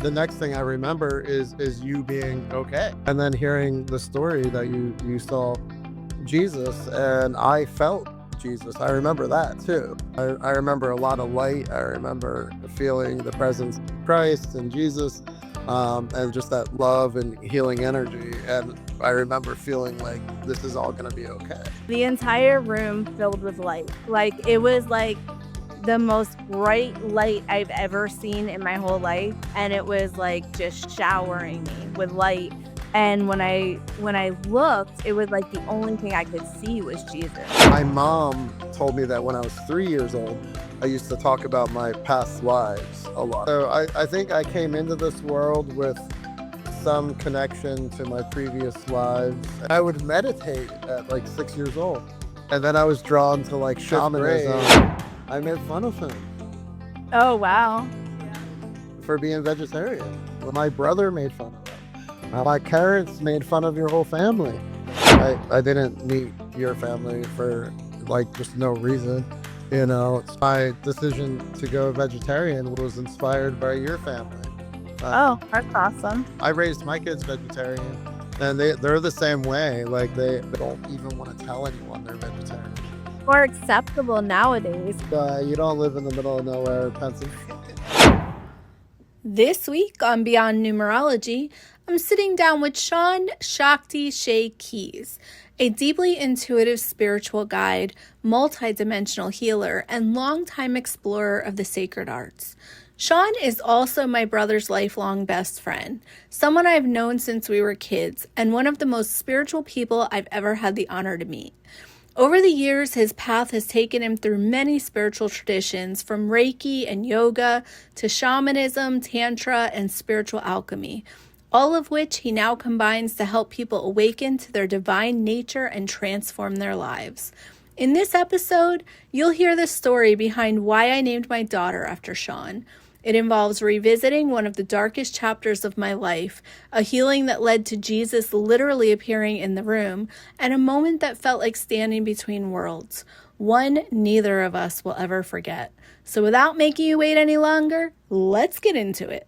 The next thing I remember is you being okay, and then hearing the story that you saw Jesus, and I felt Jesus. I remember that too. I remember a lot of light. I remember feeling the presence of Christ and Jesus, and just that love and healing energy. And I remember feeling like this is all going to be okay. The entire room filled with light. Like, it was like the most bright light I've ever seen in my whole life, and it was like just showering me with light. And when I looked, it was like the only thing I could see was Jesus. My mom told me that when I was 3 years old, I used to talk about my past lives a lot. So I think I came into this world with some connection to my previous lives. I would meditate at like 6 years old. And then I was drawn to like shamanism. I made fun of him Oh, wow. for being vegetarian. My brother made fun of him. My parents made fun of your whole family. I didn't meet your family for like just no reason. You know, my decision to go vegetarian was inspired by your family. Oh, that's awesome. I raised my kids vegetarian, and they're the same way. Like they don't even want to tell anyone they're vegetarian. More acceptable nowadays. You don't live in the middle of nowhere, Pennsylvania. This week on Beyond Numerology, I'm sitting down with Shawn Shakti Shae Kehs, a deeply intuitive spiritual guide, multidimensional healer, and longtime explorer of the sacred arts. Shawn is also my brother's lifelong best friend, someone I've known since we were kids, and one of the most spiritual people I've ever had the honor to meet. Over the years, his path has taken him through many spiritual traditions, from Reiki and yoga to shamanism, tantra, and spiritual alchemy, all of which he now combines to help people awaken to their divine nature and transform their lives. In this episode, you'll hear the story behind why I named my daughter after Shawn. It involves revisiting one of the darkest chapters of my life, a healing that led to Jesus literally appearing in the room, and a moment that felt like standing between worlds, one neither of us will ever forget. So without making you wait any longer, let's get into it.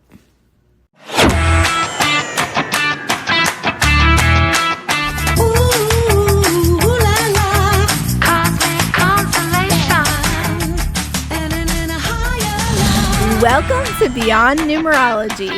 Welcome to Beyond Numerology.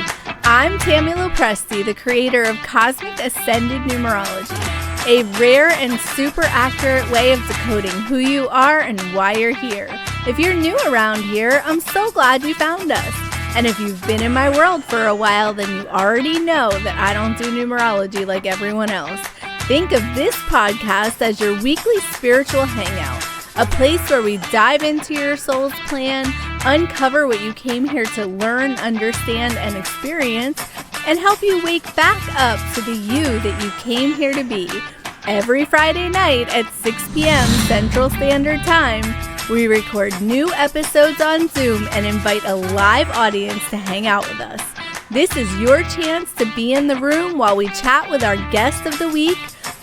I'm Tammy Lopresti, the creator of Cosmic Ascended Numerology, a rare and super accurate way of decoding who you are and why you're here. If you're new around here, I'm so glad you found us. And if you've been in my world for a while, then you already know that I don't do numerology like everyone else. Think of this podcast as your weekly spiritual hangout, a place where we dive into your soul's plan, uncover what you came here to learn, understand, and experience, and help you wake back up to the you that you came here to be. Every Friday night at 6 p.m. Central Standard Time, we record new episodes on Zoom and invite a live audience to hang out with us. This is your chance to be in the room while we chat with our guest of the week,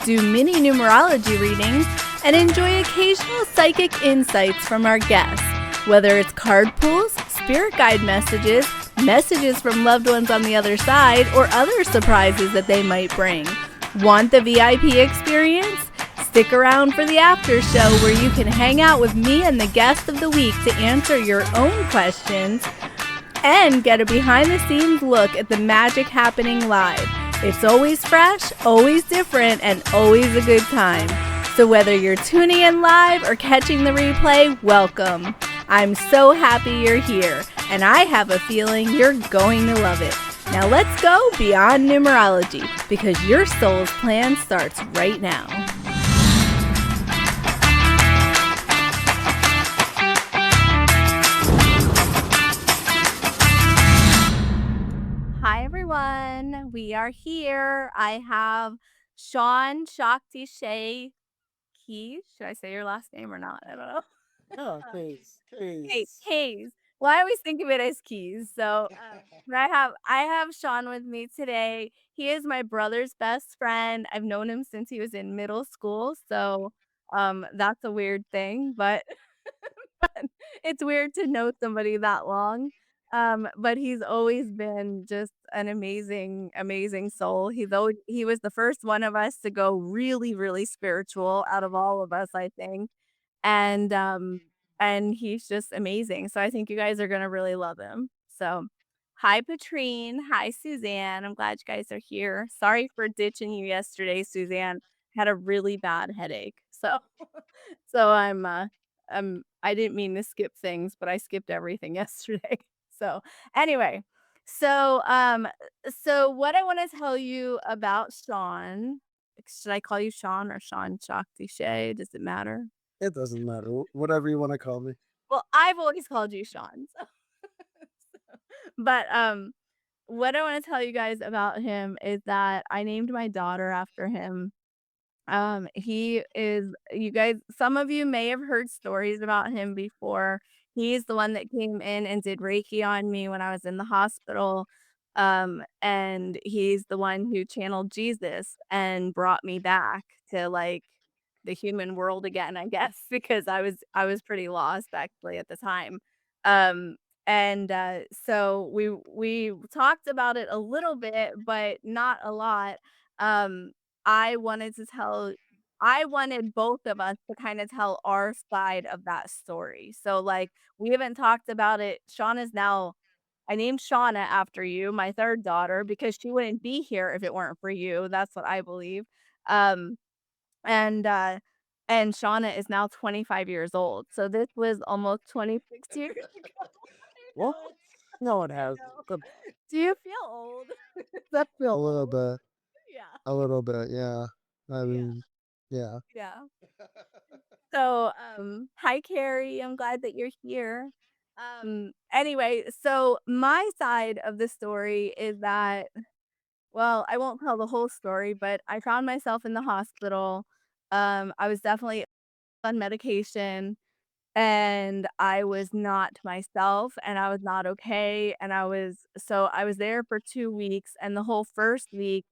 do mini numerology readings, and enjoy occasional psychic insights from our guests. Whether it's card pulls, spirit guide messages, messages from loved ones on the other side, or other surprises that they might bring. Want the VIP experience? Stick around for the after show where you can hang out with me and the guest of the week to answer your own questions and get a behind-the-scenes look at the magic happening live. It's always fresh, always different, and always a good time. So whether you're tuning in live or catching the replay, welcome. I'm so happy you're here, and I have a feeling you're going to love it. Now let's go beyond numerology, because your soul's plan starts right now. Hi everyone, we are here. I have Shawn Shakti Shae Kehs. Should I say your last name or not? I don't know. Yeah, Kehs. Kehs. Well, I always think of it as Kehs. So, but I have Shawn with me today. He is my brother's best friend. I've known him since he was in middle school. So, that's a weird thing, but, but it's weird to know somebody that long. But he's always been just an amazing, amazing soul. He was the first one of us to go really, really spiritual out of all of us, I think. And and he's just amazing. So I think you guys are gonna really love him. So hi Patrine. Hi Suzanne. I'm glad you guys are here. Sorry for ditching you yesterday, Suzanne. Had a really bad headache. So so I didn't mean to skip things, but I skipped everything yesterday. So anyway, so so what I want to tell you about Shawn. Should I call you Shawn or Shawn Shakti Shae? Does it matter? It doesn't matter. Whatever you want to call me. Well, I've always called you Shawn. So. But what I want to tell you guys about him is that I named my daughter after him. He is you guys some of you may have heard stories about him before. He's the one that came in and did Reiki on me when I was in the hospital. And he's the one who channeled Jesus and brought me back to like the human world again, I guess, because I was pretty lost actually at the time. Um and so we talked about it a little bit, but not a lot. Um I wanted to tell I wanted both of us to kind of tell our side of that story. So, like, we haven't talked about it. Shauna's now I named Shauna after you, my third daughter, because she wouldn't be here if it weren't for you. That's what I believe. Um, and and Shauna is now 25 years old. So this was almost 26 years ago. I What? know. No, it I has. know. Do you feel old? That feel a Feel little old? bit. Yeah. A little bit, yeah. I Yeah. mean, yeah. Yeah. So, hi Carrie, I'm glad that you're here. Anyway, so my side of the story is that, well, I won't tell the whole story, but I found myself in the hospital. I was definitely on medication and I was not myself and I was not okay. And I was there for 2 weeks and the whole first week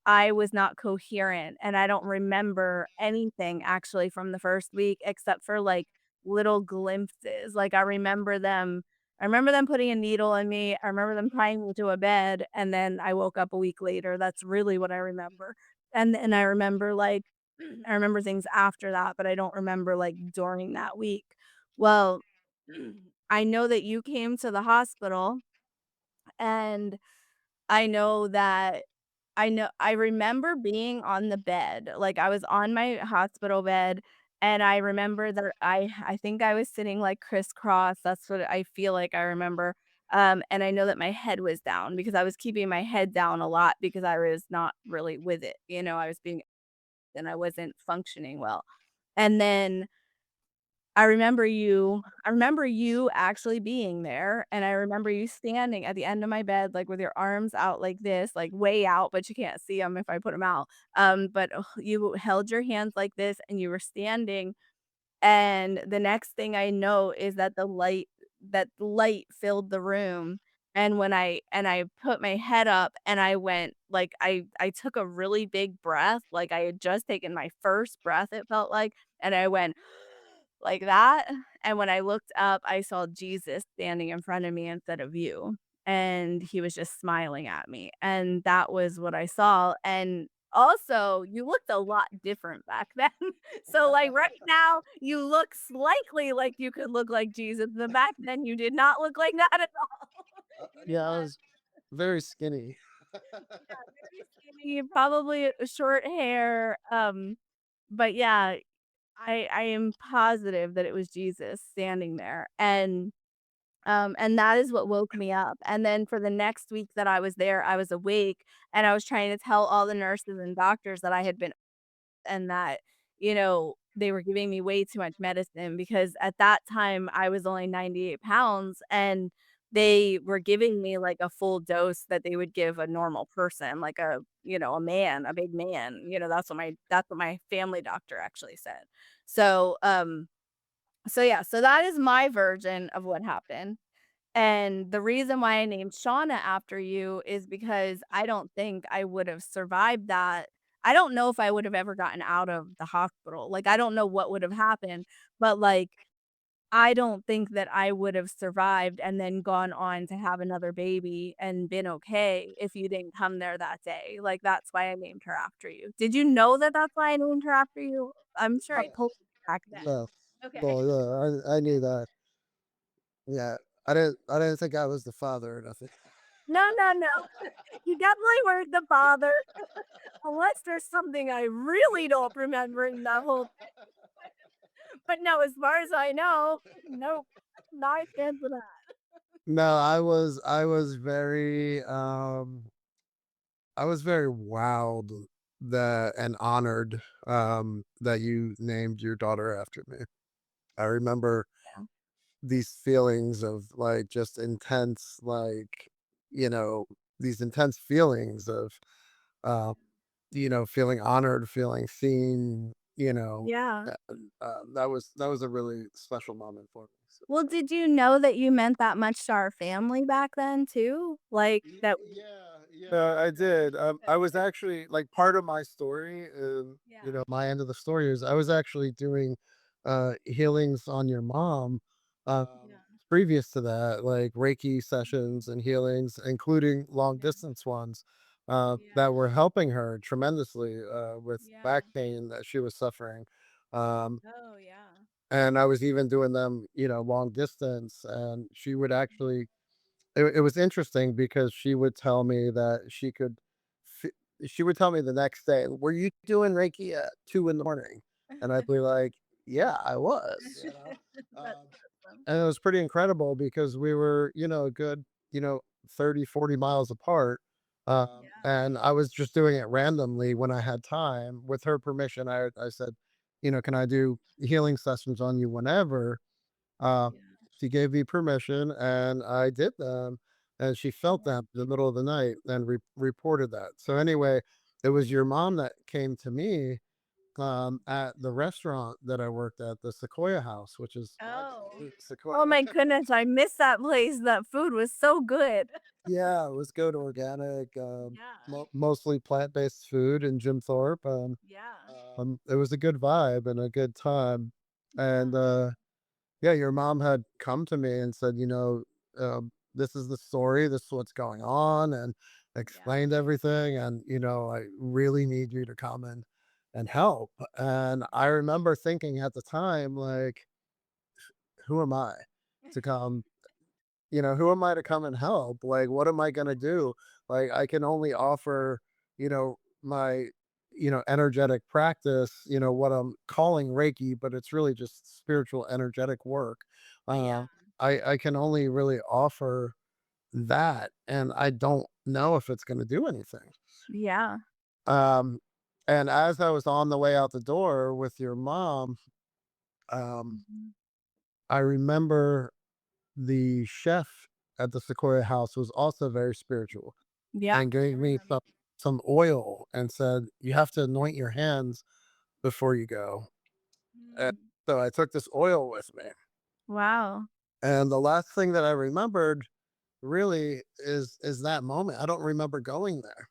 I was not coherent, and I don't remember anything actually from the first week except for, like, little glimpses, like, I remember them putting a needle in me, I remember them tying me to a bed, and then I woke up a week later, that's really what I remember, and I remember, like I remember things after that, but I don't remember, like, during that week. Well, I know that you came to the hospital, and I know that I remember being on the bed, like, I was on my hospital bed, and I remember that I think I was sitting, like, crisscross, that's what I feel like I remember, and I know that my head was down because I was keeping my head down a lot because I was not really with it, I was being and I wasn't functioning well, and then I remember you actually being there, and I remember you standing at the end of my bed, like, with your arms out like this, like, way out, but you can't see them if I put them out. But you held your hands like this, and you were standing, and the next thing I know is that light filled the room, and I put my head up, and I went like, I took a really big breath, like, I had just taken my first breath, it felt like, and I went like that, and when I looked up, I saw Jesus standing in front of me instead of you, and he was just smiling at me, and that was what I saw, and also, you looked a lot different back then. So, like, right now, you look slightly like you could look like Jesus, but back then, you did not look like that at all. You did Yeah, I not. was very skinny. Yeah, very skinny, probably short hair, but yeah, I am positive that it was Jesus standing there, and that is what woke me up, and then for the next week that I was there, I was awake, and I was trying to tell all the nurses and doctors that I had been and that, they were giving me way too much medicine because at that time, I was only 98 pounds, and they were giving me, like, a full dose that they would give a normal person, like a man, a big man, that's what my family doctor actually said. So, so yeah, so that is my version of what happened. And the reason why I named Shauna after you is because I don't think I would have survived that. I don't know if I would have ever gotten out of the hospital. Like, I don't know what would have happened, but like I don't think that I would have survived and then gone on to have another baby and been okay if you didn't come there that day. Like, that's why I named her after you. Did you know that that's why I named her after you? I'm sure I told you back then. No, Okay. well, yeah, I knew that. Yeah, I didn't think I was the father or nothing. No, no, no. You definitely weren't the father, unless there's something I really don't remember in that whole but no, as far as I know, nope, not a chance of that. No, I was very wowed that and honored that you named your daughter after me. I remember Yeah. these feelings of like just intense like you know these intense feelings of uh feeling honored, feeling seen, Yeah. that was a really special moment for me. So. Well, did you know that you meant that much to our family back then too? Like, that Yeah, I did. I was actually like part of my story, Yeah. my end of the story is I was actually doing healings on your mom Yeah. previous to that, like Reiki sessions and healings, including long distance ones, Yeah. that were helping her tremendously with Yeah. back pain that she was suffering. Um, Oh, yeah. and I was even doing them, long distance, and she would actually it was interesting because she would tell me that f she would tell me the next day, "Were you doing Reiki at 2 in the morning?" And I'd be like, "Yeah, I was," That's Um, awesome. and it was pretty incredible because we were, a good, 30, 40 miles apart, Yeah. and I was just doing it randomly when I had time. With her permission, I said, "Can I do healing sessions on you whenever?" Uh, Yeah. she gave me permission, and I did them. And she felt that in the middle of the night and reported that. So anyway, it was your mom that came to me at the restaurant that I worked at, the Sequoia House, which is Oh. Sequoia. Oh my goodness, I miss that place. That food was so good. Yeah, it was good organic, Yeah. mostly plant-based food in Jim Thorpe. Yeah. It was a good vibe and a good time. And Yeah. yeah, your mom had come to me and said, this is the story, this is what's going on, and Yeah. explained everything. And, I really need you to come and help. And I remember thinking at the time, like, who am I to come? Who am I to come and help? Like, what am I going to do? Like, I can only offer, my, energetic practice, what I'm calling Reiki, but it's really just spiritual energetic work. Yeah. Uh, I can only really offer that. And I don't know if it's going to do anything. Yeah. Um, and as I was on the way out the door with your mom, um, Mhm. I remember the chef at the Sequoia House was also very spiritual Yeah. and gave me some oil and said, "You have to anoint your hands before you go." And Mm. so I took this oil with me. Wow. And the last thing that I remembered really is that moment. I don't remember going there.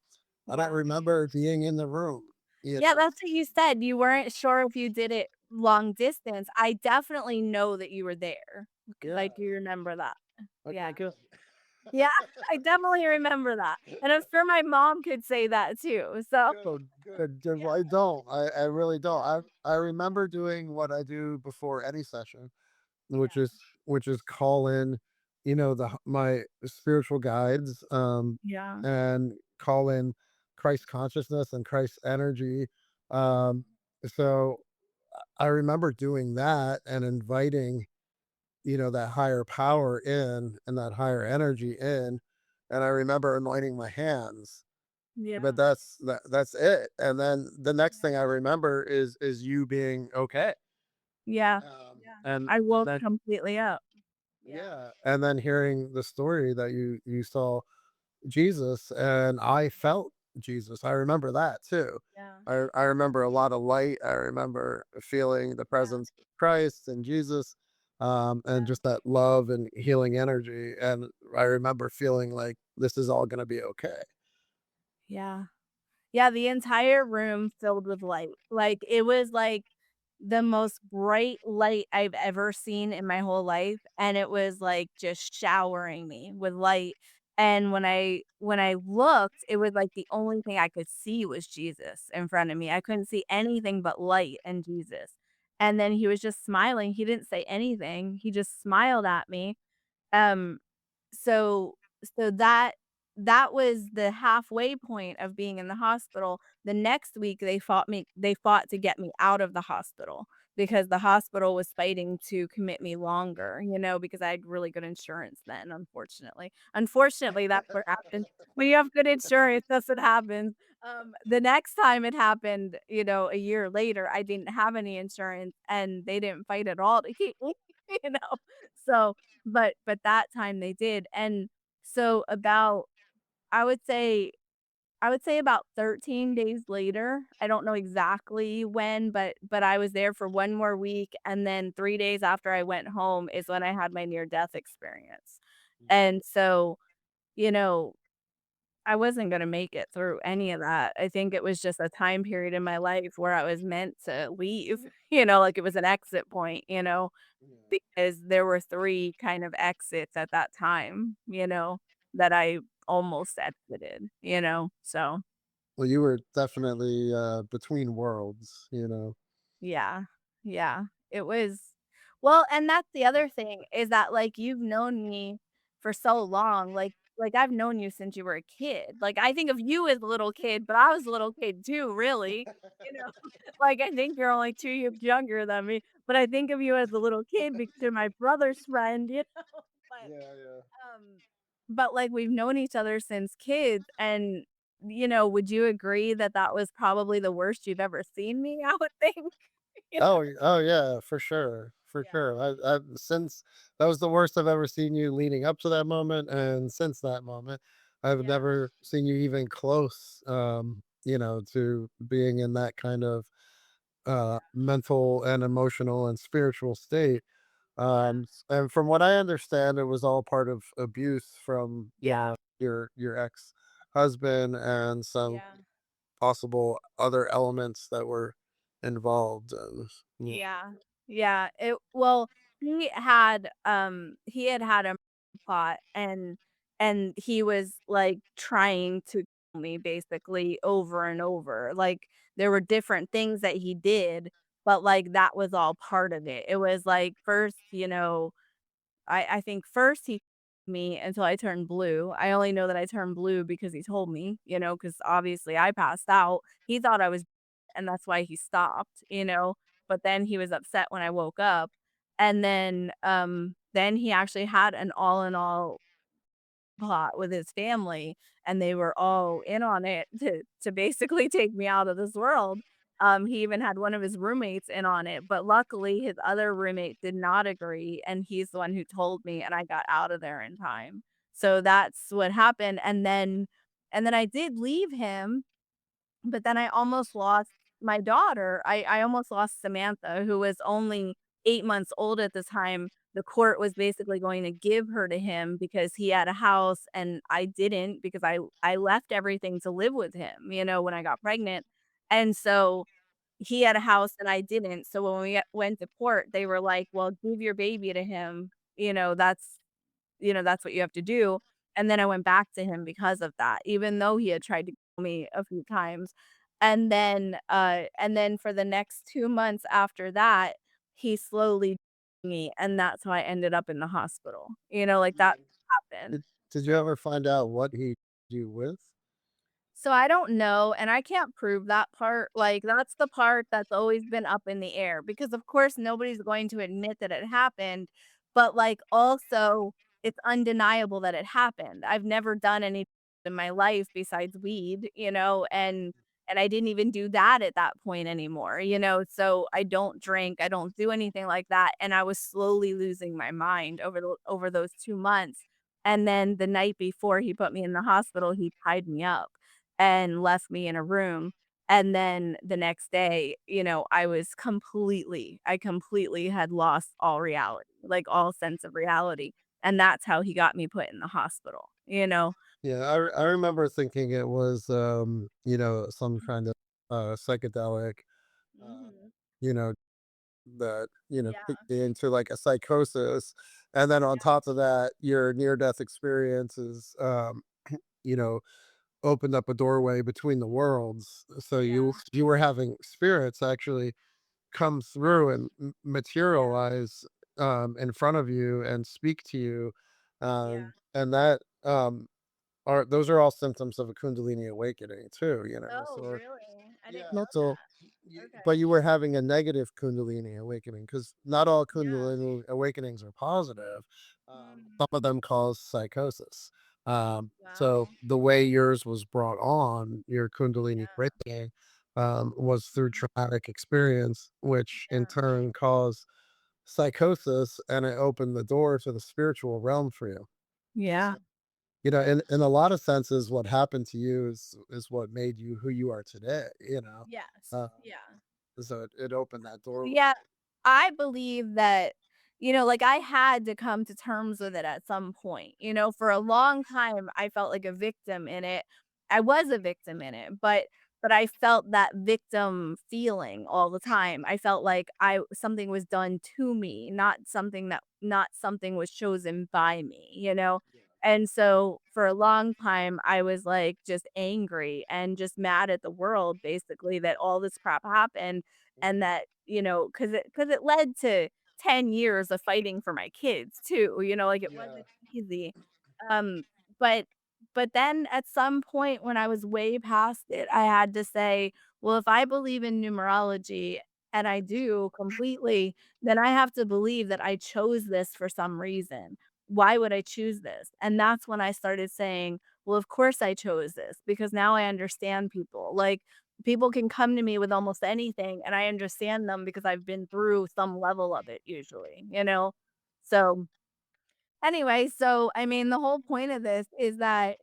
I don't Wow. remember being in the room. You Yeah, know? that's what you said. You weren't sure if you did it long distance. I definitely know that you were there because I Yeah. do remember that. Okay, Yeah. good. Yeah, I definitely remember that, and I'm sure my mom could say that too, so Good, good, good. yeah, Well, I don't. I really don't. yeah, I remember doing what I do before any session, which yeah, is call in, my spiritual guides, yeah, and call in Christ consciousness and Christ energy. Um, so I remember doing that and inviting, that higher power in and that higher energy in. And I remember anointing my hands, but yeah, that's it. And then the next thing I remember is you being okay. yeah. And I woke then completely up. Yeah, yeah, and then hearing the story that you saw Jesus and I felt Jesus. I remember that too. yeah, I remember a lot of light. I remember feeling the yeah, presence of Christ and Jesus, and yeah, just that love and healing energy. And I remember feeling like this is all going to be okay. yeah. Yeah, the entire room filled with light, like, it was like the most bright light I've ever seen in my whole life, and it was, like, just showering me with light, and when I looked, it was, like, the only thing I could see was Jesus in front of me. I couldn't see anything but light and Jesus, and then he was just smiling. He didn't say anything. He just smiled at me, um, so so that was the halfway point of being in the hospital. The next week, they fought to get me out of the hospital because the hospital was fighting to commit me longer, because I had really good insurance then, unfortunately. Unfortunately, that's what happened. When you have good insurance, that's what happens. The next time it happened, a year later, I didn't have any insurance and they didn't fight at all to keep me, you know? So but that time they did, and so about I would say I would say about 13 days later, I don't know exactly when, but I was there for 1 more week, and then 3 days after I went home is when I had my near death experience. And so, you know, I wasn't gonna make it through any of that. I think it was just a time period in my life where I was meant to leave, like it was an exit point, Yeah. because there were 3 kind of exits at that time, that I almost exited, so, Well, you were definitely between worlds. yeah, yeah, it was well, and that's the other thing is that, like, you've known me for so long, like, I've known you since you were a kid, like, I think of you as a little kid, but I was a little kid too, really, you know? Like, I think you're only 2 years younger than me, but I think of you as a little kid because you're my brother's friend, but Yeah, yeah. Um, but, like, we've known each other since kids, and, would you agree that that was probably the worst you've ever seen me, I would think? You know? Oh yeah, for sure, for Yeah. sure. I since that was the worst I've ever seen you leading up to that moment, and since that moment, I've Yeah. never seen you even close. To being in that kind of Yeah. mental and emotional and spiritual state. Yeah. And from what I understand, it was all part of abuse from Yeah. your ex husband and some Yeah. possible other elements that were involved. And yeah. Yeah. Yeah, well, he had had a plot, and he was, like, trying to kill me basically over and over, like, there were different things that he did, but, like, that was all part of it. It was, like, first, I think first he me until I turned blue. I only know that I turned blue because he told me, because obviously I passed out. He thought I was and that's why he stopped, but then he was upset when I woke up, and then he actually had an all in all plot with his family, and they were all in on it to basically take me out of this world. He even had one of his roommates in on it, but luckily his other roommate did not agree, and he's the one who told me, and I got out of there in time. So that's what happened, and then I did leave him, but then I almost lost my daughter. I almost lost Samantha, who was only 8 months old at the time. The court was basically going to give her to him because he had a house and I didn't because I left everything to live with him, when I got pregnant. And so he had a house and I didn't. So when we went to court, they were like, "Well, give your baby to him. That's what you have to do." And then I went back to him because of that, even though he had tried to kill me a few times. And then for the next 2 months after that, he slowly me, and that's how I ended up in the hospital. Like, that happened. Did you ever find out what he did you with? So I don't know, and I can't prove that part, like, that's the part that's always been up in the air because, of course, nobody's going to admit that it happened, but, like, also, it's undeniable that it happened. I've never done any in my life besides weed, and I didn't even do that at that point anymore, so I don't drink, I don't do anything like that, and I was slowly losing my mind over those 2 months, and then the night before he put me in the hospital, he tied me up and left me in a room. And then the next day, I completely had lost all reality, like all sense of reality. And that's how he got me put in the hospital. Yeah, I remember thinking it was some kind of psychedelic, uh, Mhm. you know, that, Yeah. put you into like a psychosis. And then on top of that, your near death experiences, you know, opened up a doorway between the worlds. So Yeah. you were having spirits actually come through and Yeah. materialize in front of you and speak to you. Yeah. And that are those are all symptoms of a Kundalini awakening too, Oh, So really? I yeah, didn't know not so, that. Okay. but you were having a negative Kundalini awakening because not all Yeah. Kundalini awakenings are positive. Some Mm, of them cause psychosis. So wow. the way yours was brought on, your Kundalini Yeah. awakening, was through Mhm. traumatic experience, which in Yeah. turn caused psychosis, and it opened the door to the spiritual realm for you. Yeah. In a lot of senses, what happened to you is what made you who you are today. Yes. Uh, Yeah. so it opened that door. Yeah, I believe that, like I had to come to terms with it at some point. For a long time I felt like a victim in it. I was a victim in it, but I felt that victim feeling all the time. I felt like I something was done to me, not something was chosen by me. And so for a long time I was like just angry and just mad at the world basically that all this crap happened and that, because it led to 10 years of fighting for my kids too, like, it Yeah. wasn't easy. Um, but but then at some point when I was way past it, I had to say, "Well, if I believe in numerology, and I do completely, then I have to believe that I chose this for some reason. Why would I choose this?" And that's when I started saying, "Well, of course I chose this, because now I understand people." Like, people can come to me with almost anything, and I understand them because I've been through some level of it usually. So, anyway, so, I mean, the whole point of this is that,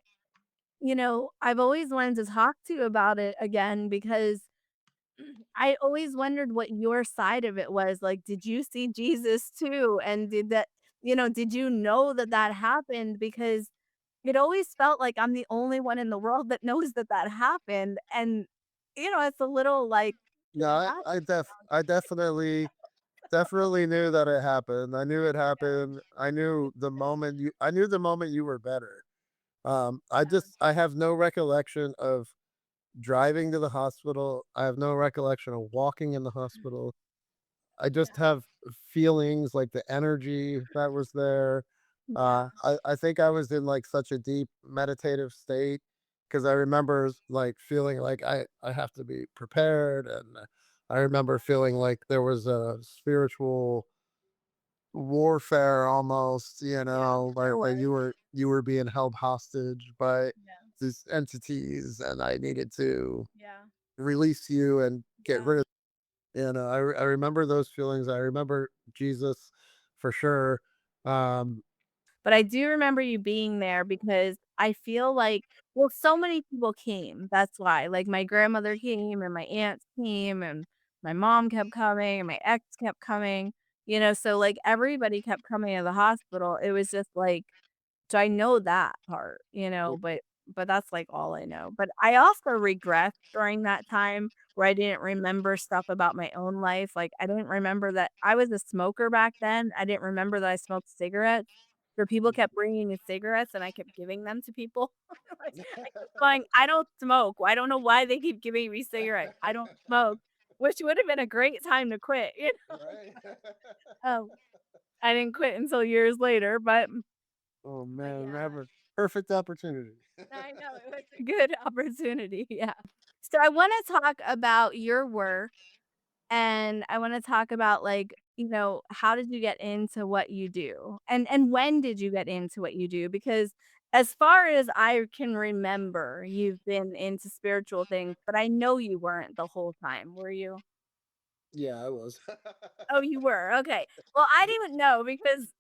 I've always wanted to talk to you about it again because I always wondered what your side of it was. Like, did you see Jesus too? And did you know that that happened? Because it always felt like I'm the only one in the world that knows that that happened. And, it's a little like, Yeah, sad. I definitely knew that it happened. I knew it happened. I knew the moment you were better. I have no recollection of driving to the hospital. I have no recollection of walking in the hospital. I Yeah, just have feelings like the energy that was there. yeah, I think I was in like such a deep meditative state because I remember like feeling like I have to be prepared, and I remember feeling like there was a spiritual warfare almost, yeah. There like was. you were being held hostage by Yeah, these entities, and I needed to yeah, release you and get yeah. rid of. I remember those feelings. I remember Jesus for sure. Um, But I do remember you being there because I feel like, well, so many people came. That's why. Like, my grandmother came and my aunts came and my mom kept coming and my ex kept coming. So like everybody kept coming to the hospital. It was just like, so I know that part, but that's, like, all I know. But I also regress during that time where I didn't remember stuff about my own life, like, I didn't remember that I was a smoker back then. I didn't remember that I smoked cigarettes, so people kept bringing me cigarettes, and I kept giving them to people. Like, I kept going, "I don't smoke. I don't know why they keep giving me cigarettes. I don't smoke," which would have been a great time to quit. right. Oh, I didn't quit until years later, Oh but man, yeah. never perfect opportunity. I know, it was a good opportunity, yeah. So I wanna talk about your work, and I wanna talk about, like, how did you get into what you do? And when did you get into what you do? Because as far as I can remember, you've been into spiritual things, but I know you weren't the whole time, were you? Yeah, I was. Oh, you were, okay. Well, I didn't know because,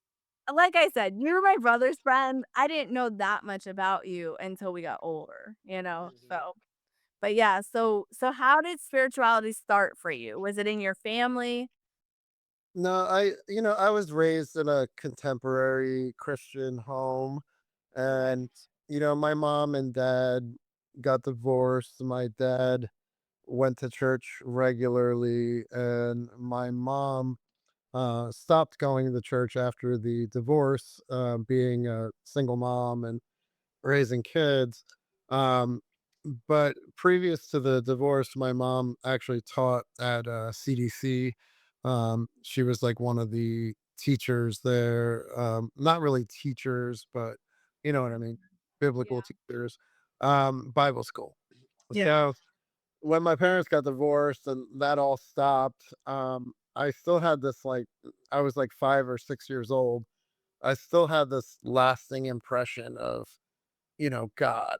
like I said, you're my brother's friend. I didn't know that much about you until we got older, Mhm. so but yeah, so how did spirituality start for you? Was it in your family? No, I was raised in a contemporary Christian home, Okay. and my mom and dad got divorced. My dad went to church regularly, and my mom stopped going to church after the divorce, being a single mom and raising kids. Um, but previous to the divorce, my mom actually taught at CDC. She was like one of the teachers there. Not really teachers, but you know what I mean, biblical teachers, Bible school. So when my parents got divorced and that all stopped, I still had this like I was like 5 or 6 years old. I still had this lasting impression of, God.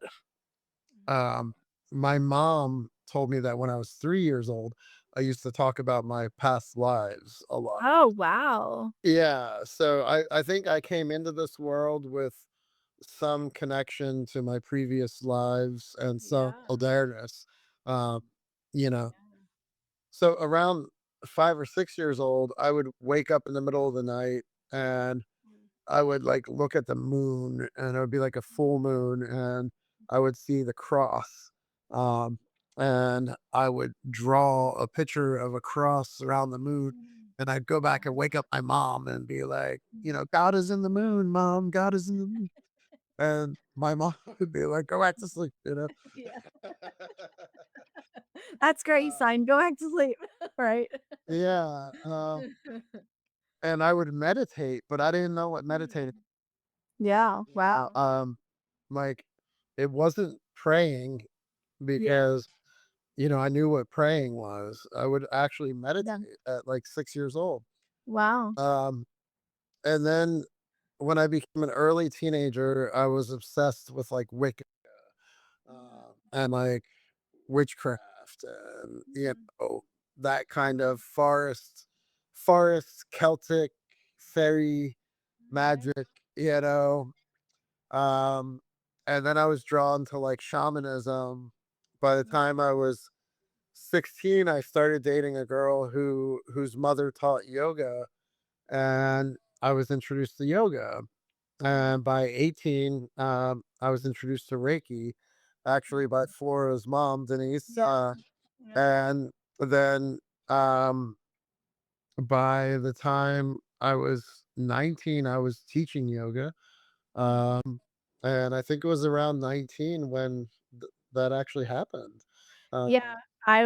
Um, my mom told me that when I was 3 years old, I used to talk about my past lives a lot. Oh, wow. Yeah, so I think I came into this world with some connection to my previous lives and some Yeah. awareness. Um, you know, so around 5 or 6 years old, I would wake up in the middle of the night and I would like look at the moon and it would be like a full moon and I would see the cross. Um, and I would draw a picture of a cross around the moon. And I'd go back and wake up my mom and be like, God is in the moon, mom. God is in the moon. And my mom would be like, go back to sleep. Yeah. That's great Uh, sign. Go back to sleep. Right. yeah. And I would meditate, but I didn't know what meditating. Yeah. Wow. Like it wasn't praying Yeah. because I knew what praying was. I would actually Yeah. meditate at like 6 years old. Wow. Um, and then when I became an early teenager, I was obsessed with like Wicca and like witchcraft and that kind of forest Celtic fairy magic, you know. Um, and then I was drawn to like shamanism. By the time I was 16, I started dating a girl whose mother taught yoga, and I was introduced to yoga. And by 18, I was introduced to Reiki, actually by Flora's mom, Denise. Yeah. Yeah. And then by the time I was 19, I was teaching yoga. Um, and I think it was around 19 when that actually happened. Uh, Yeah, I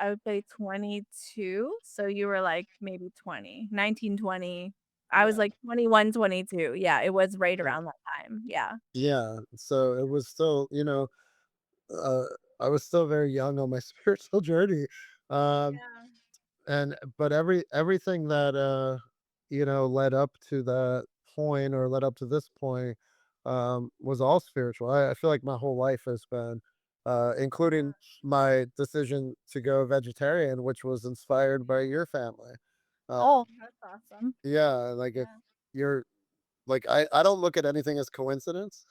would say 22. So you were like maybe 20, 19, 20. I was yeah, like 21, 22. Yeah, it was right yeah, around that time. Yeah. yeah. So it was still, uh, I was still very young on my spiritual journey. Um, Yeah. and but everything that led up to that point or led up to this point was all spiritual. I feel like my whole life has been including my decision to go vegetarian, which was inspired by your family. uh, Oh, that's awesome. yeah, like if Yeah. you're like I don't look at anything as coincidence,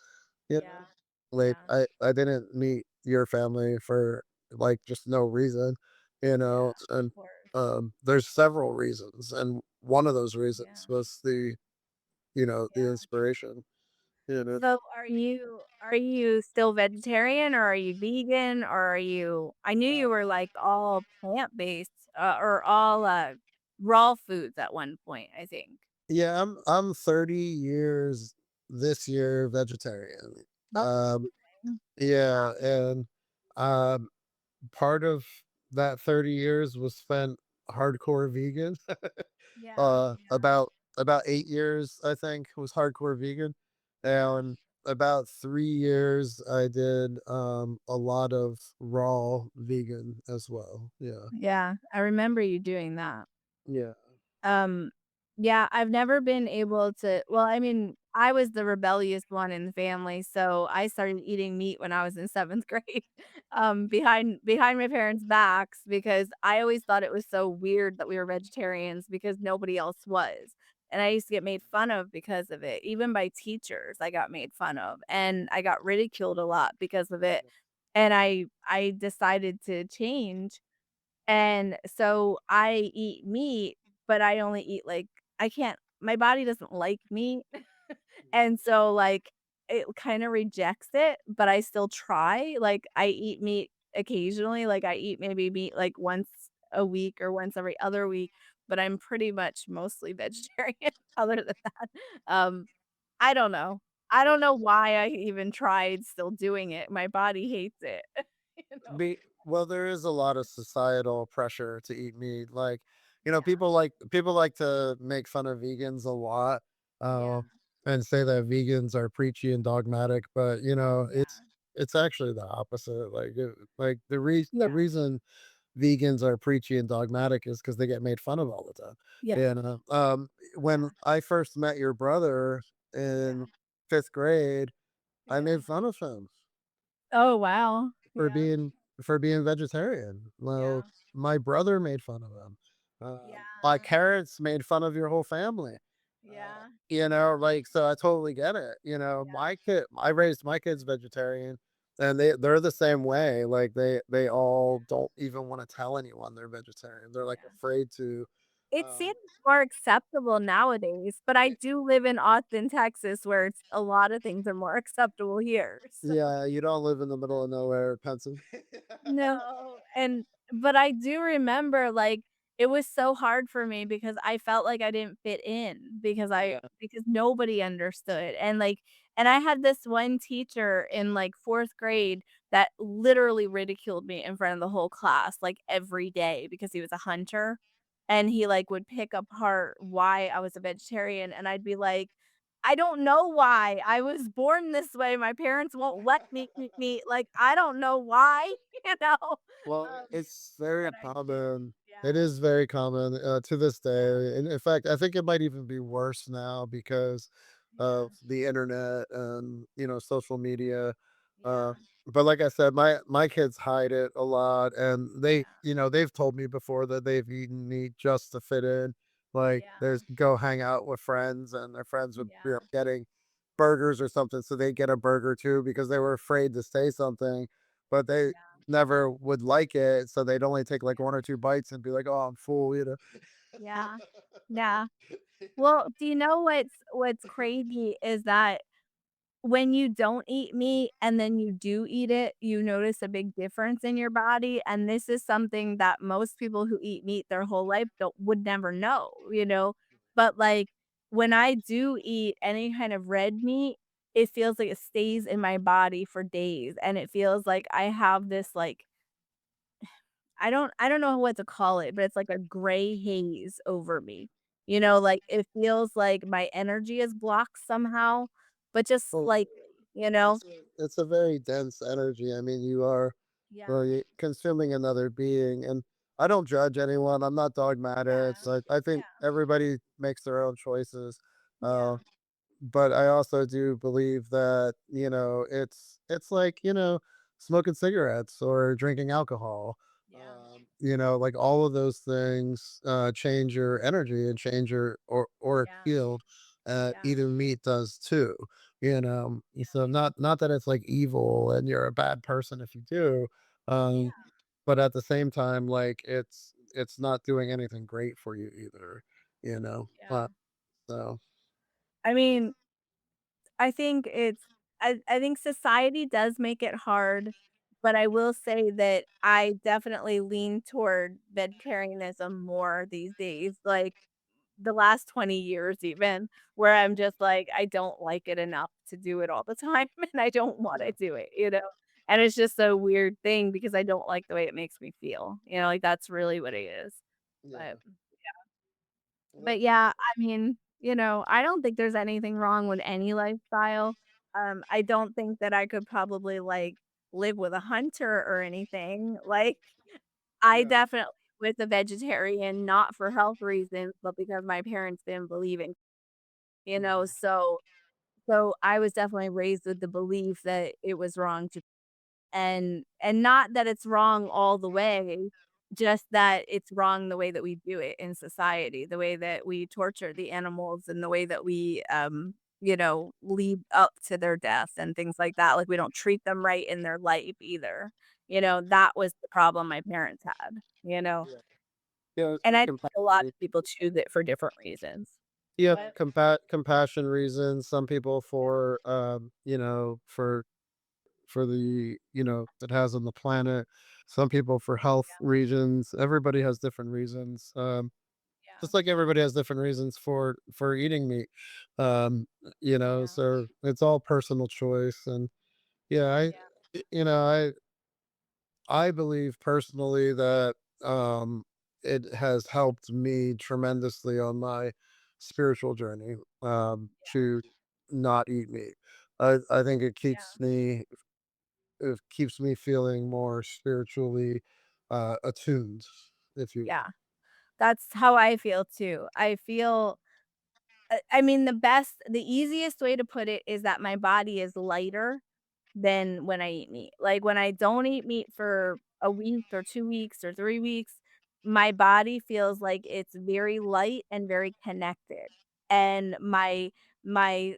you Yeah. know like Yeah. I didn't meet your family for like just no reason, Yeah. and Of course. there's several reasons, and one of those reasons Yeah. was the Yeah. inspiration, you know. So are you still vegetarian or are you vegan or are you I knew Uh, you were like all plant-based or all raw foods at one point, I think. yeah, I'm 30 years this year vegetarian. That's um amazing. yeah, and um part of that 30 years was spent hardcore vegan. Yeah. About 8 years, I think, was hardcore vegan, Yeah. and about 3 years I did a lot of raw vegan as well. Yeah, Yeah, I remember you doing that. yeah, Um, yeah, I've never been able to well, I mean, I was the rebellious one in the family, so I started eating meat when I was in 7th grade, behind my parents' backs because I always thought it was so weird that we were vegetarians because nobody else was. And I used to get made fun of because of it. Even by teachers, I got made fun of, and I got ridiculed a lot because of it. And I decided to change and so I eat meat, but I only eat like I can't my body doesn't like meat. And so like it kind of rejects it, but I still try. Like I eat meat occasionally, like, I eat maybe meat, like, once a week or once every other week, but I'm pretty much mostly vegetarian other than that. Um, I don't know. I don't know why I even tried still doing it. My body hates it, you know? Well, there is a lot of societal pressure to eat meat. Like, Yeah, people like to make fun of vegans a lot, yeah, uh, and say that vegans are preachy and dogmatic. But yeah, it's actually the opposite. Like the yeah, reason vegans are preachy and dogmatic is because they get made fun of all the time. yeah, When yeah, I first met your brother yeah, in fifth grade, I yeah. made fun of him Oh, wow. for Yeah, being vegetarian. Well, yeah, my brother made fun of him. My yeah, parents made fun of your whole family. yeah, Like, so I totally get it. yeah, I raised my kids vegetarian, and they're the same way. Like they all don't even want to tell anyone they're vegetarian. They're like yeah. afraid to. It Um, seems more acceptable nowadays, but I do live in Austin, Texas, where it's a lot of things are more acceptable here, so yeah, you don't live in the middle of nowhere, Pennsylvania. no, and but I do remember, like, it was so hard for me because I felt like I didn't fit in Yeah. because nobody understood, and I had this one teacher in, like, 4th grade that literally ridiculed me in front of the whole class, like, every day because he was a hunter, and he, like, would pick apart why I was a vegetarian, and I'd be like, "I don't know why. I was born this way. My parents won't let me eat meat. Like, I don't know why." You know? Well, it's very But I do. common. It Yeah, is very common to this yeah, day. And in fact, I think it might even be worse now because yeah, of the internet and social media. Uh, yeah, but like I said, my kids hide it a lot, and yeah, they've told me before that they've eaten meat just to fit in. Like, yeah, there's go hang out with friends, and their friends would be yeah, getting burgers or something, so they get a burger too because they were afraid to say something, but they yeah, never would like it, so they'd only take like yeah, one or two bites and be like, "Oh, I'm full." yeah, yeah. Well, do you know what's crazy is that when you don't eat meat and then you do eat it, you notice a big difference in your body, and this is something that most people who eat meat their whole life don't would never know, you know? But, like, when I do eat any kind of red meat, it feels like it stays in my body for days, and it feels like I have this, like I don't know what to call it, but it's like a gray haze over me. You know, like, it feels like my energy is blocked somehow, but just Well, slightly, you know? it's a very dense energy. I mean, you are, Yeah. well, you're consuming another being, and I don't judge anyone. I'm not dogmatic. Yeah. I think Yeah. everybody makes their own choices. Yeah. Uh, but I also do believe that, it's like, smoking cigarettes or drinking alcohol. Yeah. Like all of those things change your energy and change your or Yeah. field. Yeah. Eating meat does too. So not that it's like evil and you're a bad person if you do. Um, Yeah. but at the same time, like it's not doing anything great for you either, Yeah. so I mean, I think it's I think society does make it hard, but I will say that I definitely lean toward vegetarianism more these days, like, the last 20 years even, where I'm just like, I don't like it enough to do it all the time, and I don't wanna yeah, do it, you know? And it's just a weird thing because I don't like the way it makes me feel, you know, like, that's really what it is. yeah. But yeah, I mean, I don't think there's anything wrong with any lifestyle. I don't think that I could probably, like, live with a hunter or anything. Like, I Yeah. definitely was a vegetarian, not for health reasons, but because my parents didn't believe in, Mhm. so I was definitely raised with the belief that it was wrong to and not that it's wrong all the way, just that it's wrong the way that we do it in society, the way that we torture the animals and the way that we, lead up to their death and things like that, like, we don't treat them right in their life either, that was the problem my parents had, you know? Yeah. Yeah, it's And like I think a lot compassion. of people choose it for different reasons. Yeah, What? compassion reasons. Some people Yeah, for for for the, it has on the planet. Some people for health reasons. Everybody has different reasons. Yeah. Just like everybody has different reasons for eating meat. Um, Yeah. so it's all personal choice. And yeah, you know, I believe personally that it has helped me tremendously on my spiritual journey to not eat meat. I think Yeah. it keeps me feeling more spiritually attuned, if you Yeah. That's how I feel too. I feel I mean, the easiest way to put it is that my body is lighter than when I eat meat. Like, when I don't eat meat for a week or 2 weeks or 3 weeks, my body feels like it's very light and very connected, and my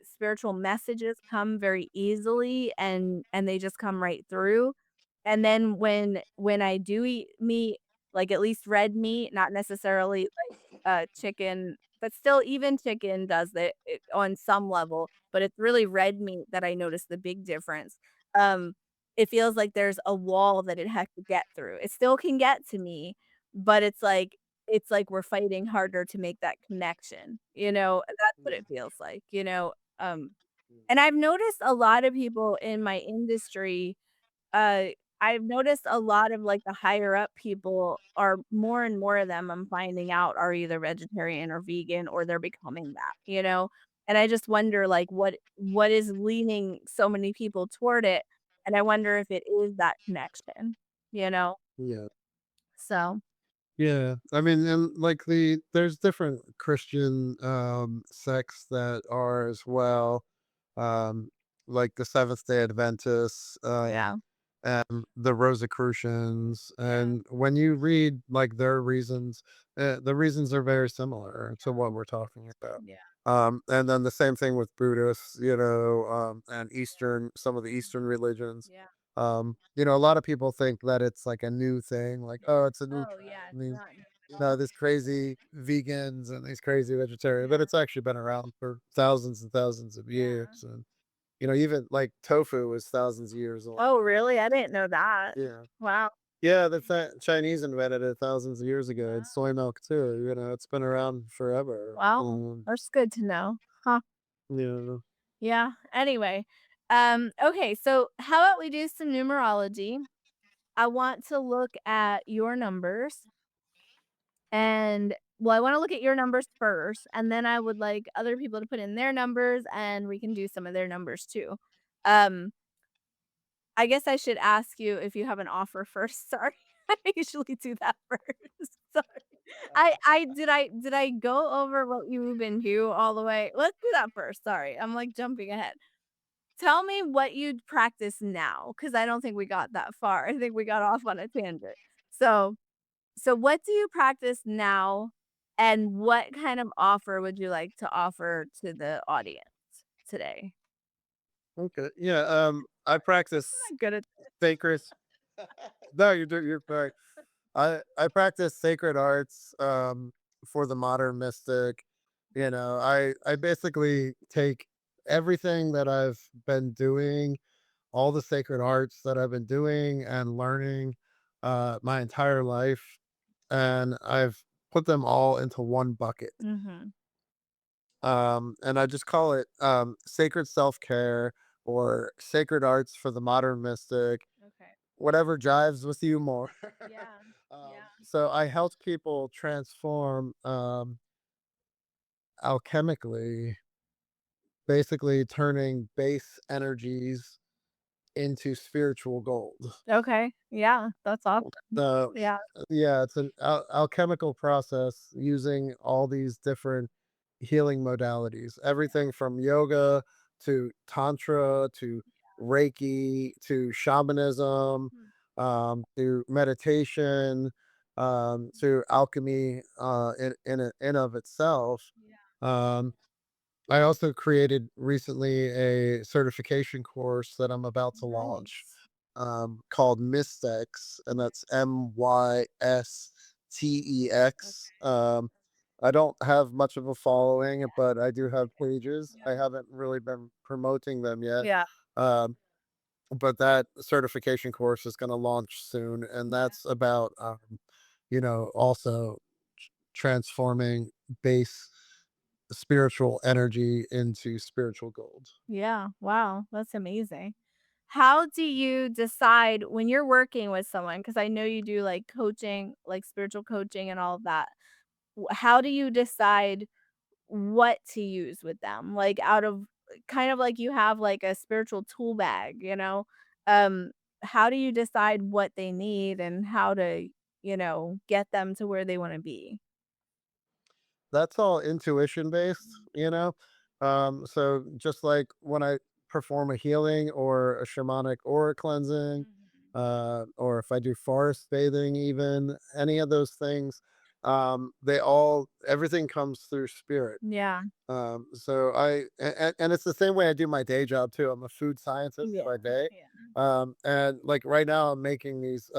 spiritual messages come very easily, and they just come right through, and then when I do eat meat, like, at least red meat, not necessarily, like, chicken, but still, even chicken does it on some level, but it's really red meat that I notice the big difference. Um, it feels like there's a wall that it has to get through. It still can get to me, but it's like we're fighting harder to make that connection, That's what it feels like, and I've noticed a lot of people in my industry, uh, I've noticed a lot of, like, the higher up people are more and more of them I'm finding out are either vegetarian or vegan or they're becoming that? And I just wonder, like, what is leaning so many people toward it, and I wonder if it is that connection, you know? yeah. So, Yeah, I mean, and like there's different Christian sects that are as well, um, like the Seventh Day Adventists, yeah. and the Rosicrucians. Yeah. And when you read like their reasons, the reasons are very similar to what we're talking about. Yeah. And then the same thing with Buddhists, and some of the Eastern religions. Yeah. A lot of people think that it's like a new thing, like, oh, it's a new Oh, trend. yeah, I it's mean, not new at no, all. these crazy vegans and these crazy vegetarians, but it's actually been around for thousands and thousands of years. Yeah. And, even like tofu was thousands of years old. Oh, really? I didn't know that. Yeah. Wow. Yeah, the Chinese invented it thousands of years ago. It's Oh, soy milk too. It's been around forever. well, that's good to know. Huh. Yeah. Yeah, anyway, okay, so how about we do some numerology? I want to look at your numbers and well, I wanna look at your numbers first, and then I would like other people to put in their numbers, and we can do some of their numbers too. Um, I guess I should ask you if you have an offer first, sorry. I usually do that first, sorry. I did I go over what you've been do all the way? Let's do that first, sorry, I'm, like, jumping ahead. Tell me what you'd practice now, because I don't think we got that far. I think we got off on a tangent. So so what do you practice now, and what kind of offer would you like to offer to the audience today? Okay. Yeah. I practice I'm good at sacred. No, you're fine. I practice sacred arts for the modern mystic. I basically take everything that I've been doing, all the sacred arts that I've been doing and learning my entire life, and I've put them all into one bucket. Mhm. And I just call it sacred self-care or sacred arts for the modern mystic, Okay. whatever jives with you more. Yeah. Yeah. So I help people transform alchemically, basically turning base energies into spiritual gold. Okay. Yeah, that's awesome. So Yeah. yeah, it's an alchemical process using all these different healing modalities, everything from yoga to tantra to Reiki to shamanism, Mhm. to meditation, to alchemy in of itself. Yeah. Um, I also created recently a certification course that I'm about to launch Nice. called Mystex, and that's Mystex. Okay. I don't have much of a following, but I do have pages. I Yeah. haven't really been promoting them yet. Yeah. Um, but that certification course is going to launch soon, and Yeah. that's about also transforming base spiritual energy into spiritual gold. Yeah. Wow. That's amazing. How do you decide when you're working with someone? Because I know you do like coaching, like spiritual coaching and all of that. How do you decide what to use with them? Like out of kind of like you have like a spiritual tool bag, you know? Um, how do you decide what they need and how to, get them to where they want to be? That's all intuition based, you know? So just like when I perform a healing or a shamanic aura cleansing, Mhm. or if I do forest bathing, even any of those things, they all, everything comes through spirit. Yeah. And it's the same way I do my day job too. I'm a food scientist Yeah. by day. Yeah. And like right now I'm making these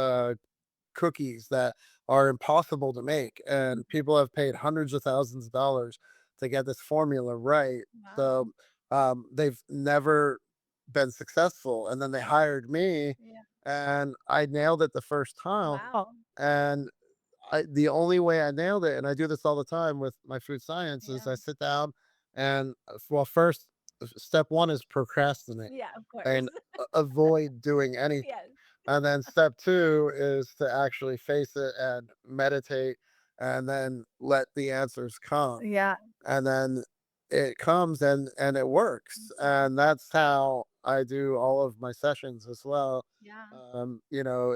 cookies that are impossible to make, and people have paid hundreds of thousands of dollars to get this formula right. Wow. So they've never been successful, and then they hired me, Yeah. and I nailed it the first time. Wow. And the only way I nailed it, and I do this all the time with my food science, is Yeah. I sit down and well, first step one is procrastinate Yeah, of course. and avoid doing anything. Yes. And then step two is to actually face it and meditate and then let the answers come. Yeah. And then it comes and it works. And that's how I do all of my sessions as well. Yeah.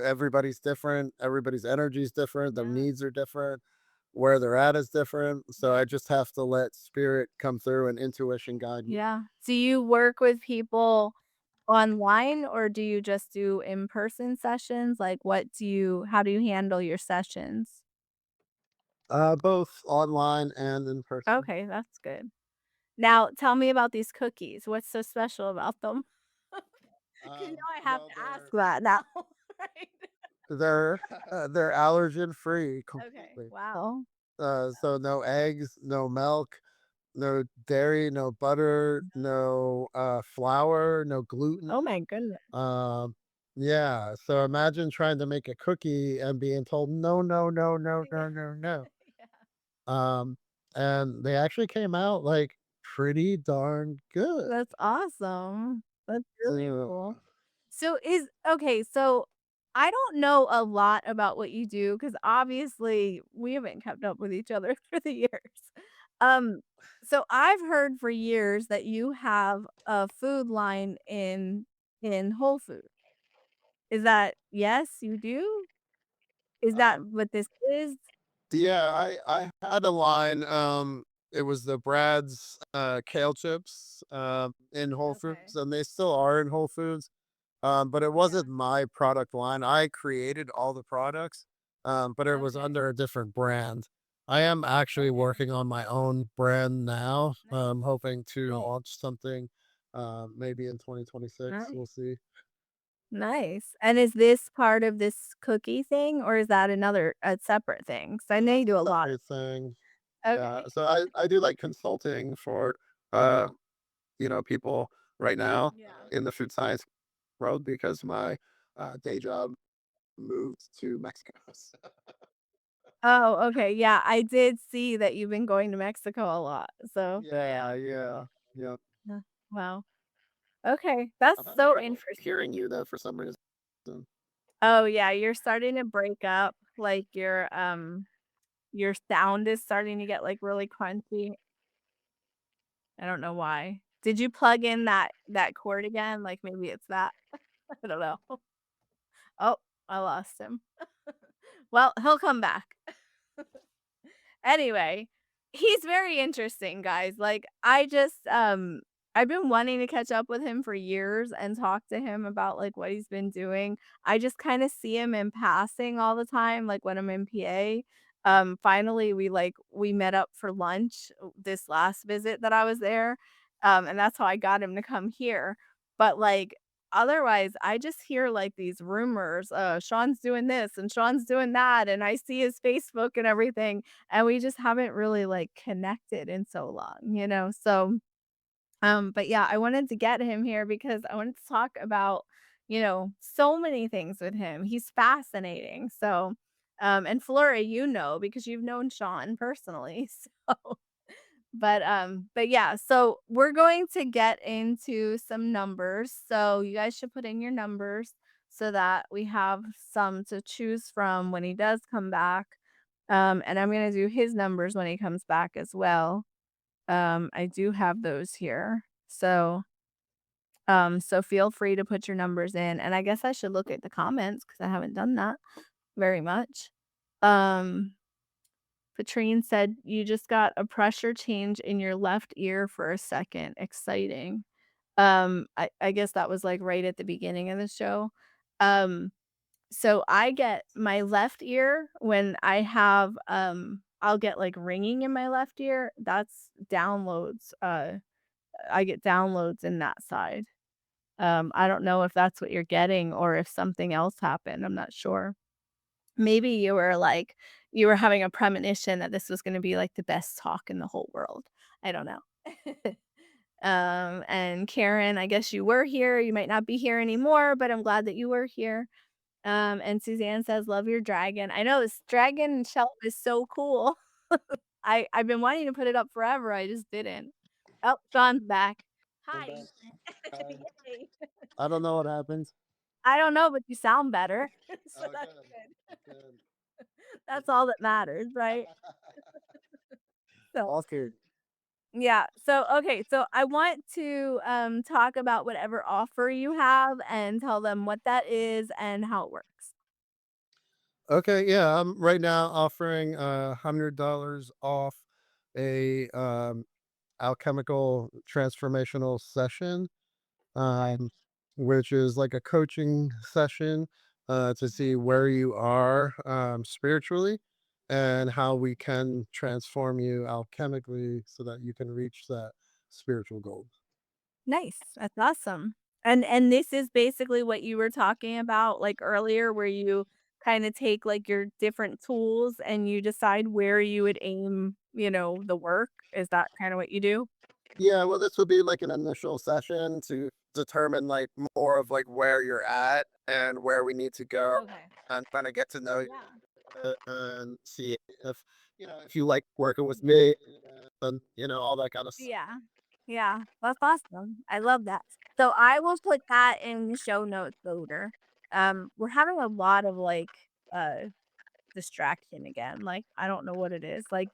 Everybody's different, everybody's energy is different, their Yeah. needs are different, where they're at is different. So Yeah. I just have to let spirit come through and intuition guide me. Yeah. Do you work with people online or do you just do in-person sessions? Like how do you handle your sessions? Both online and in person. Okay, that's good. Now, tell me about these cookies. What's so special about them? 'Cause now I have Well, to ask that now, right? they're they're allergen free Okay. completely. Wow. So no eggs, no milk, no dairy, no butter, no flour, no gluten. Oh my goodness. Um, yeah. So imagine trying to make a cookie and being told no, no, no, no, Yeah. no, no, no. Yeah. Um, and they actually came out like pretty darn good. That's awesome. That's really Uh, cool. So I don't know a lot about what you do because obviously we haven't kept up with each other through the years. Um, so I've heard for years that you have a food line in Whole Foods. Is that yes, you do? Is that um, what this is? Yeah, I had a line, it was the Brad's, kale chips, in Whole Okay. Foods, and they still are in Whole Foods, but it Yeah. wasn't my product line. I created all the products, but it was Okay. under a different brand. I am actually Okay. working on my own brand now. Nice. Hoping to launch something, maybe in 2026. Nice. We'll see. Nice. And is this part of this cookie thing, or is that a separate thing? 'Cause I know you do a lot of Separate thing. Yeah, okay. so I do like consulting for, uh people right now Yeah. in the food science world because my day job moved to Mexico. Oh, okay, yeah, I did see that you've been going to Mexico a lot, so yeah. Yeah, yeah, yeah. Uh, wow. Okay, that's I'm having so trouble interesting. hearing you though for some reason. Oh, yeah, you're starting to break up, like, your sound is starting to get, like, really crunchy. I don't know why. Did you plug in that cord again? Like, maybe it's that? I don't know. Oh, I lost him. Well, he'll come back. Anyway, he's very interesting, guys. Like, I've been wanting to catch up with him for years and talk to him about, like, what he's been doing. I just kinda see him in passing all the time, like, when I'm in PA. Finally, we met up for lunch, this last visit that I was there, and that's how I got him to come here. But, like, otherwise, I just hear, like, these rumors, Shawn's doing this and Shawn's doing that, and I see his Facebook and everything, and we just haven't really, like, connected in so long, you know? So, but yeah, I wanted to get him here because I wanted to talk about so many things with him. He's fascinating. So, and Flora, because you've known Shawn personally. So, but yeah, so we're going to get into some numbers. So you guys should put in your numbers so that we have some to choose from when he does come back. And I'm gonna do his numbers when he comes back as well. I do have those here. So feel free to put your numbers in. And I guess I should look at the comments because I haven't done that very much. Um, Patrine said, "You just got a pressure change in your left ear for a second. Exciting." I guess that was, like, right at the beginning of the show. Um, so I get my left ear when I'll get, like, ringing in my left ear. That's downloads, I get downloads in that side. I don't know if that's what you're getting or if something else happened, I'm not sure. Maybe you were having a premonition that this was gonna be, like, the best talk in the whole world. I don't know. And Karen, I guess you were here, you might not be here anymore, but I'm glad that you were here. And Suzanne says, "Love your dragon." I know this dragon shelf is so cool. I've been wanting to put it up forever, I just didn't. Oh, John's back. I'm Hi. back. Hi. Yay. I don't know what happens. I don't know, but you sound better. So Oh, that's good. good. Good. That's all that matters, right? So, Awesome. yeah. So, okay, so I want to talk about whatever offer you have and tell them what that is and how it works. Okay, yeah, I'm right now offering $100 off a alchemical transformational session, um, which is like a coaching session to see where you are spiritually and how we can transform you alchemically so that you can reach that spiritual goal. Nice. That's awesome. And this is basically what you were talking about like earlier where you kind of take like your different tools and you decide where you would aim, the work. Is that kind of what you do? Yeah, well, this would be like an initial session to determine like more of like where you're at and where we need to go Okay. and kind of get to know you Yeah. and see if if you like working with me and all that kind of stuff. Yeah. Yeah. That's awesome. I love that. So I will put that in the show notes later. We're having a lot of like distraction again. Like I don't know what it is. Like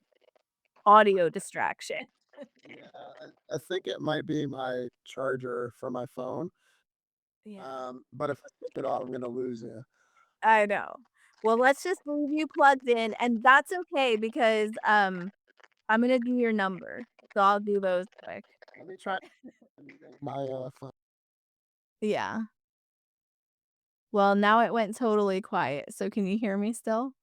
audio distraction. Yeah, I think it might be my charger for my phone. Yeah. But if I take it off, I'm gonna lose you. I know. Well, let's just leave you plugged in, and that's okay because, I'm gonna do your number, so I'll do those quick. Let me try my phone. Yeah. Well, now it went totally quiet, so can you hear me still?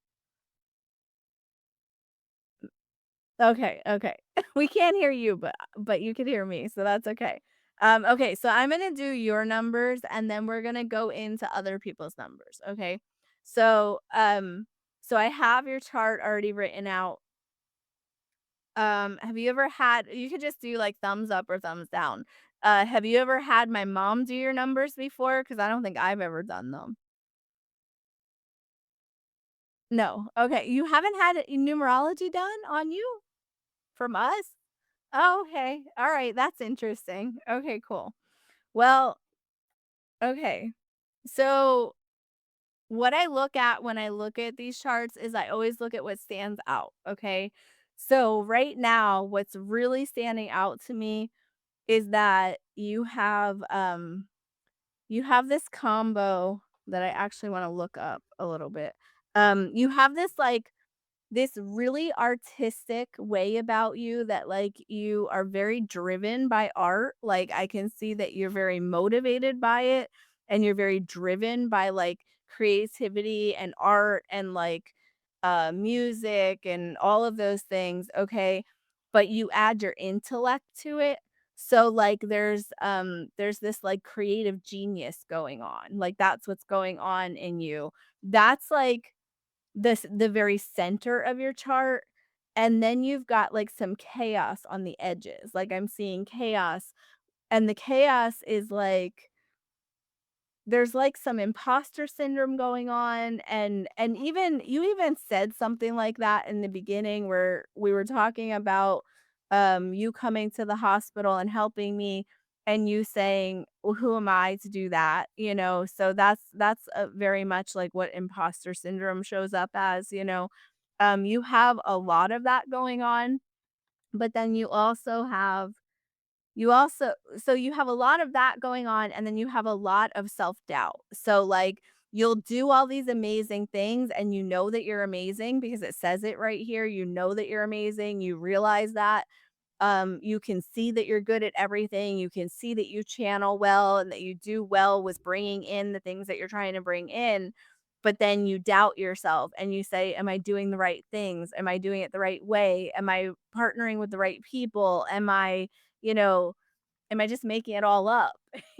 Okay, okay. We can't hear you, but you can hear me, so that's okay. Okay, so I'm gonna do your numbers, and then we're gonna go into other people's numbers, okay? So, so I have your chart already written out. Have you ever had you could just do, like, thumbs up or thumbs down. Have you ever had my mom do your numbers before? Because I don't think I've ever done them. No. Okay, you haven't had numerology done on you? From us? Oh, okay. Alright, that's interesting. Okay, cool. Well, okay. So, what I look at when I look at these charts is I always look at what stands out, okay? So, right now, what's really standing out to me is that you have this combo that I actually wanna look up a little bit. You have this really artistic way about you that, like, you are very driven by art, like, I can see that you're very motivated by it, and you're very driven by, like, creativity and art and, like, music and all of those things, okay? But you add your intellect to it, so, like, there's this, like, creative genius going on, like, that's what's going on in you. That's, like, the very center of your chart, and then you've got, like, some chaos on the edges, like, I'm seeing chaos, and the chaos is, like, there's like some imposter syndrome going on, and even you even said something like that in the beginning where we were talking about you coming to the hospital and helping me, and you saying, well, who am I to do that, so that's very much like what imposter syndrome shows up as, you have a lot of that going on, but then you also so you have a lot of that going on, and then you have a lot of self-doubt. So, like, you'll do all these amazing things, and you know that you're amazing because it says it right here. You know that you're amazing. You realize that. You can see that you're good at everything. You can see that you channel well and that you do well with bringing in the things that you're trying to bring in. But then you doubt yourself and you say, am I doing the right things? Am I doing it the right way? Am I partnering with the right people? You know, am I just making it all up?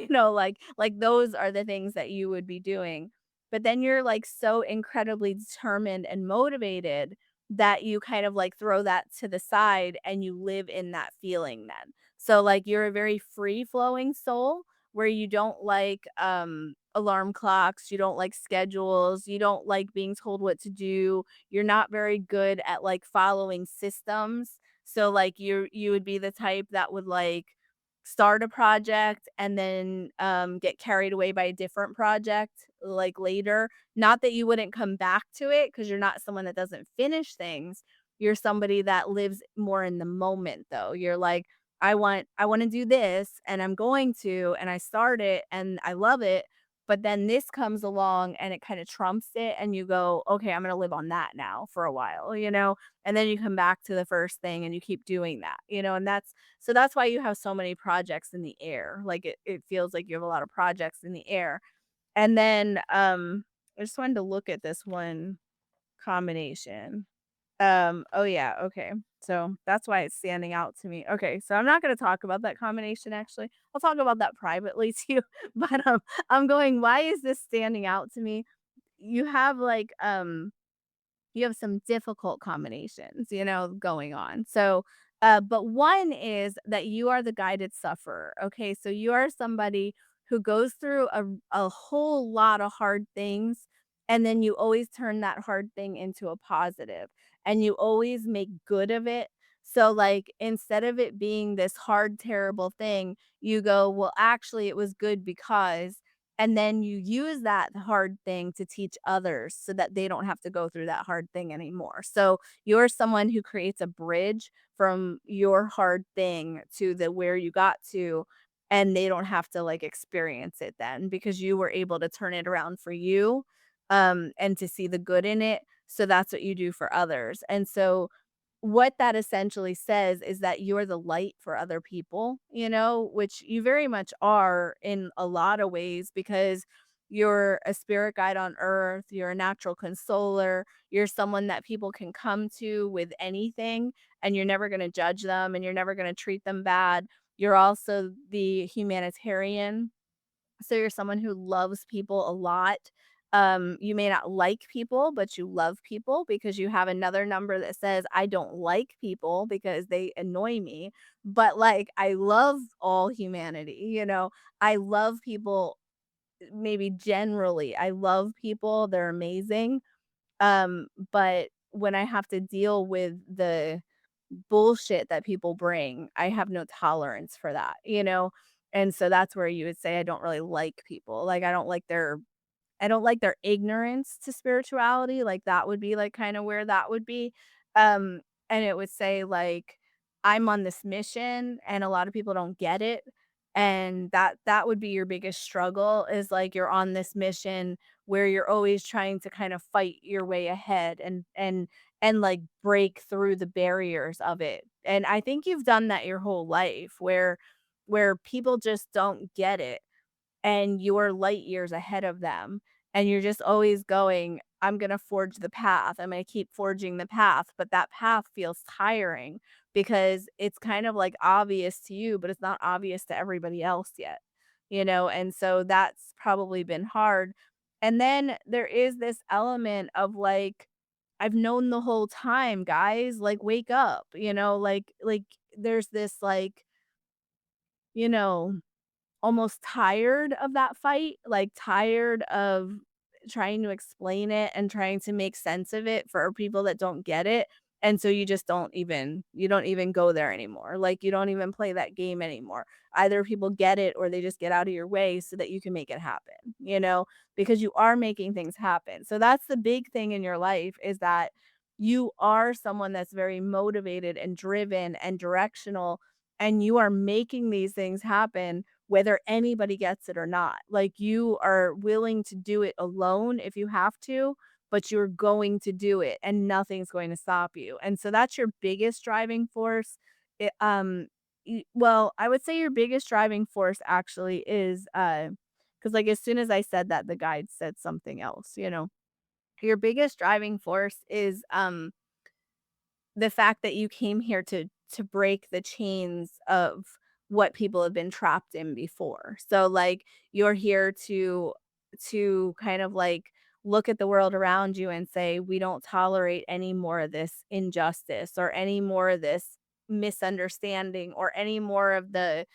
Like those are the things that you would be doing. But then you're like so incredibly determined and motivated that you kind of like throw that to the side and you live in that feeling then. So like you're a very free flowing soul where you don't like alarm clocks, you don't like schedules, you don't like being told what to do. You're not very good at like following systems. So like you would be the type that would like start a project and then get carried away by a different project like later. Not that you wouldn't come back to it because you're not someone that doesn't finish things. You're somebody that lives more in the moment though. You're like, I want to do this and I'm going to, and I start it and I love it. But then this comes along and it kind of trumps it, and you go, okay, I'm going to live on that now for a while, and then you come back to the first thing and you keep doing that, and that's why you have so many projects in the air. Like it feels like you have a lot of projects in the air. And then I just wanted to look at this one combination. Oh yeah, okay. So that's why it's standing out to me. Okay, so I'm not going to talk about that combination actually. I'll talk about that privately to you. But I'm going, why is this standing out to me? You have like you have some difficult combinations, going on. So, but one is that you are the guided sufferer. Okay. So you are somebody who goes through a whole lot of hard things. And then you always turn that hard thing into a positive and you always make good of it. So, like, instead of it being this hard, terrible thing, you go, well, actually, it was good because, and then you use that hard thing to teach others so that they don't have to go through that hard thing anymore. So you're someone who creates a bridge from your hard thing to the where you got to, and they don't have to like experience it then because you were able to turn it around for you, and to see the good in it. So that's what you do for others. And so what that essentially says is that you're the light for other people, which you very much are in a lot of ways because you're a spirit guide on earth, you're a natural consoler, you're someone that people can come to with anything, and you're never going to judge them and you're never going to treat them bad. You're also the humanitarian, so you're someone who loves people a lot. You may not like people, but you love people because you have another number that says, I don't like people because they annoy me. But like, I love all humanity, I love people, maybe generally. I love people. They're amazing. But when I have to deal with the bullshit that people bring, I have no tolerance for that. And so that's where you would say I don't really like people. Like I don't like their ignorance to spirituality, like, that would be, like, kinda where that would be, um, and it would say, like, "I'm on this mission," and a lot of people don't get it, and that would be your biggest struggle is, like, you're on this mission where you're always trying to kind of fight your way ahead and, like, break through the barriers of it, and I think you've done that your whole life where people just don't get it and you're light years ahead of them, and you're just always going, I'm going to forge the path. I'm going to keep forging the path, but that path feels tiring because it's kind of like obvious to you, but it's not obvious to everybody else yet. And so that's probably been hard. And then there is this element of like, I've known the whole time, guys, like wake up, like there's this like, you know almost tired of that fight, like tired of trying to explain it and trying to make sense of it for people that don't get it. And so you don't even go there anymore. Like you don't even play that game anymore. Either people get it or they just get out of your way so that you can make it happen, because you are making things happen. So that's the big thing in your life, is that you are someone that's very motivated and driven and directional, and you are making these things happen whether anybody gets it or not. Like, you are willing to do it alone if you have to, but you're going to do it and nothing's going to stop you. And so that's your biggest driving force. It, well, I would say your biggest driving force actually is because like as soon as I said that, the guide said something else. Your biggest driving force is the fact that you came here to break the chains of what people have been trapped in before. So, like, you're here to kind of, like, look at the world around you and say, "We don't tolerate any more of this injustice or any more of this misunderstanding or any more of the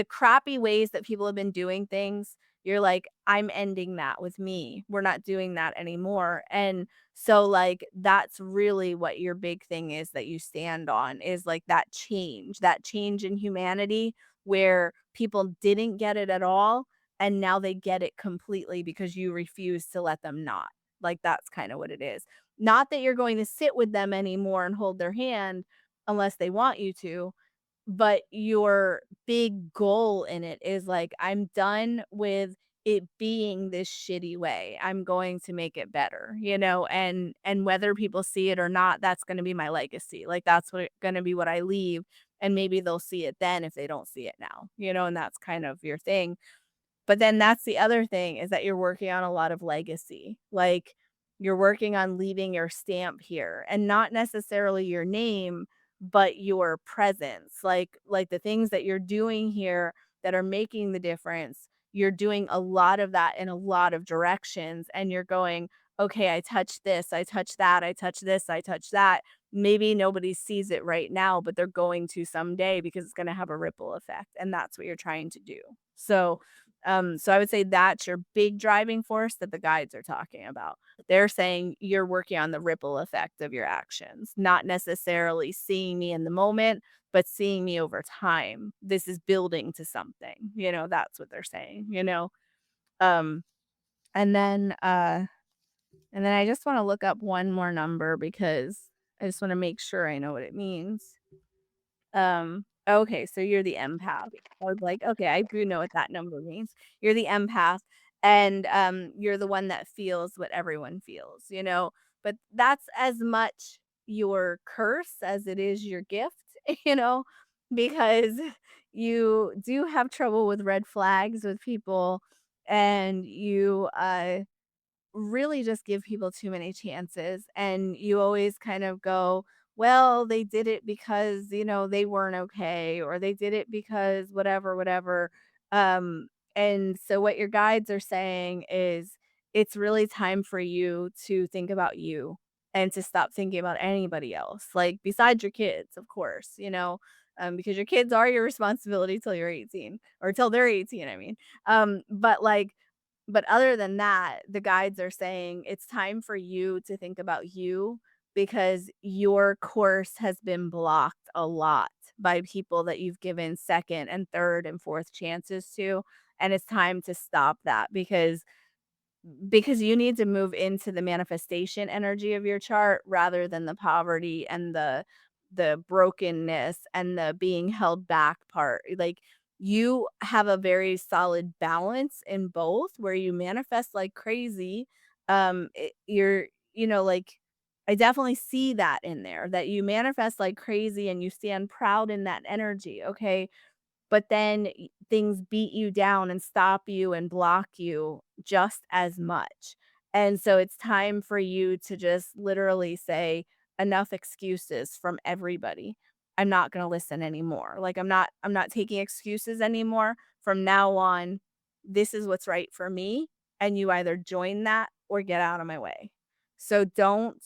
crappy ways that people have been doing things." You're like, "I'm ending that with me. We're not doing that anymore." And so, like, that's really what your big thing is that you stand on, is like that change in humanity where people didn't get it at all. And now they get it completely because you refuse to let them not. Like, that's kind of what it is. Not that you're going to sit with them anymore and hold their hand unless they want you to, but your big goal in it is like, I'm done with it being this shitty way. I'm going to make it better, and whether people see it or not, that's going to be my legacy. Like, that's going to be what I leave, and maybe they'll see it then if they don't see it now, and that's kind of your thing. But then that's the other thing, is that you're working on a lot of legacy. Like, you're working on leaving your stamp here, and not necessarily your name, but your presence. Like the things that you're doing here that are making the difference. You're doing a lot of that in a lot of directions, and you're going, "Okay, I touch this, I touch that, I touch this, I touch that." Maybe nobody sees it right now, but they're going to someday, because it's going to have a ripple effect, and that's what you're trying to do. So I would say that's your big driving force that the guides are talking about. They're saying you're working on the ripple effect of your actions, not necessarily seeing me in the moment, but seeing me over time. This is building to something. That's what they're saying. Um and then I just want to look up one more number, because I just want to make sure I know what it means. Okay, so you're the empath. I was like, okay, I do know what that number means. You're the empath, and you're the one that feels what everyone feels. But that's as much your curse as it is your gift, you know, because you do have trouble with red flags with people, and you really just give people too many chances, and you always kind of go, well, they did it because, they weren't okay, or they did it because whatever, whatever. And so what your guides are saying is, it's really time for you to think about you, and to stop thinking about anybody else, like, besides your kids, of course, because your kids are your responsibility till you're 18, or till they're 18, I mean. But like, but other than that, the guides are saying it's time for you to think about you, because your course has been blocked a lot by people that you've given second and third and fourth chances to. And it's time to stop that, because you need to move into the manifestation energy of your chart, rather than the poverty and the brokenness and the being held back part. Like, you have a very solid balance in both, where you manifest like crazy. You're, like, I definitely see that in there, that you manifest like crazy and you stand proud in that energy. Okay, but then things beat you down and stop you and block you just as much. And so it's time for you to just literally say, enough excuses from everybody. I'm not going to listen anymore. Like, I'm not taking excuses anymore. From now on, this is what's right for me, and you either join that or get out of my way. So don't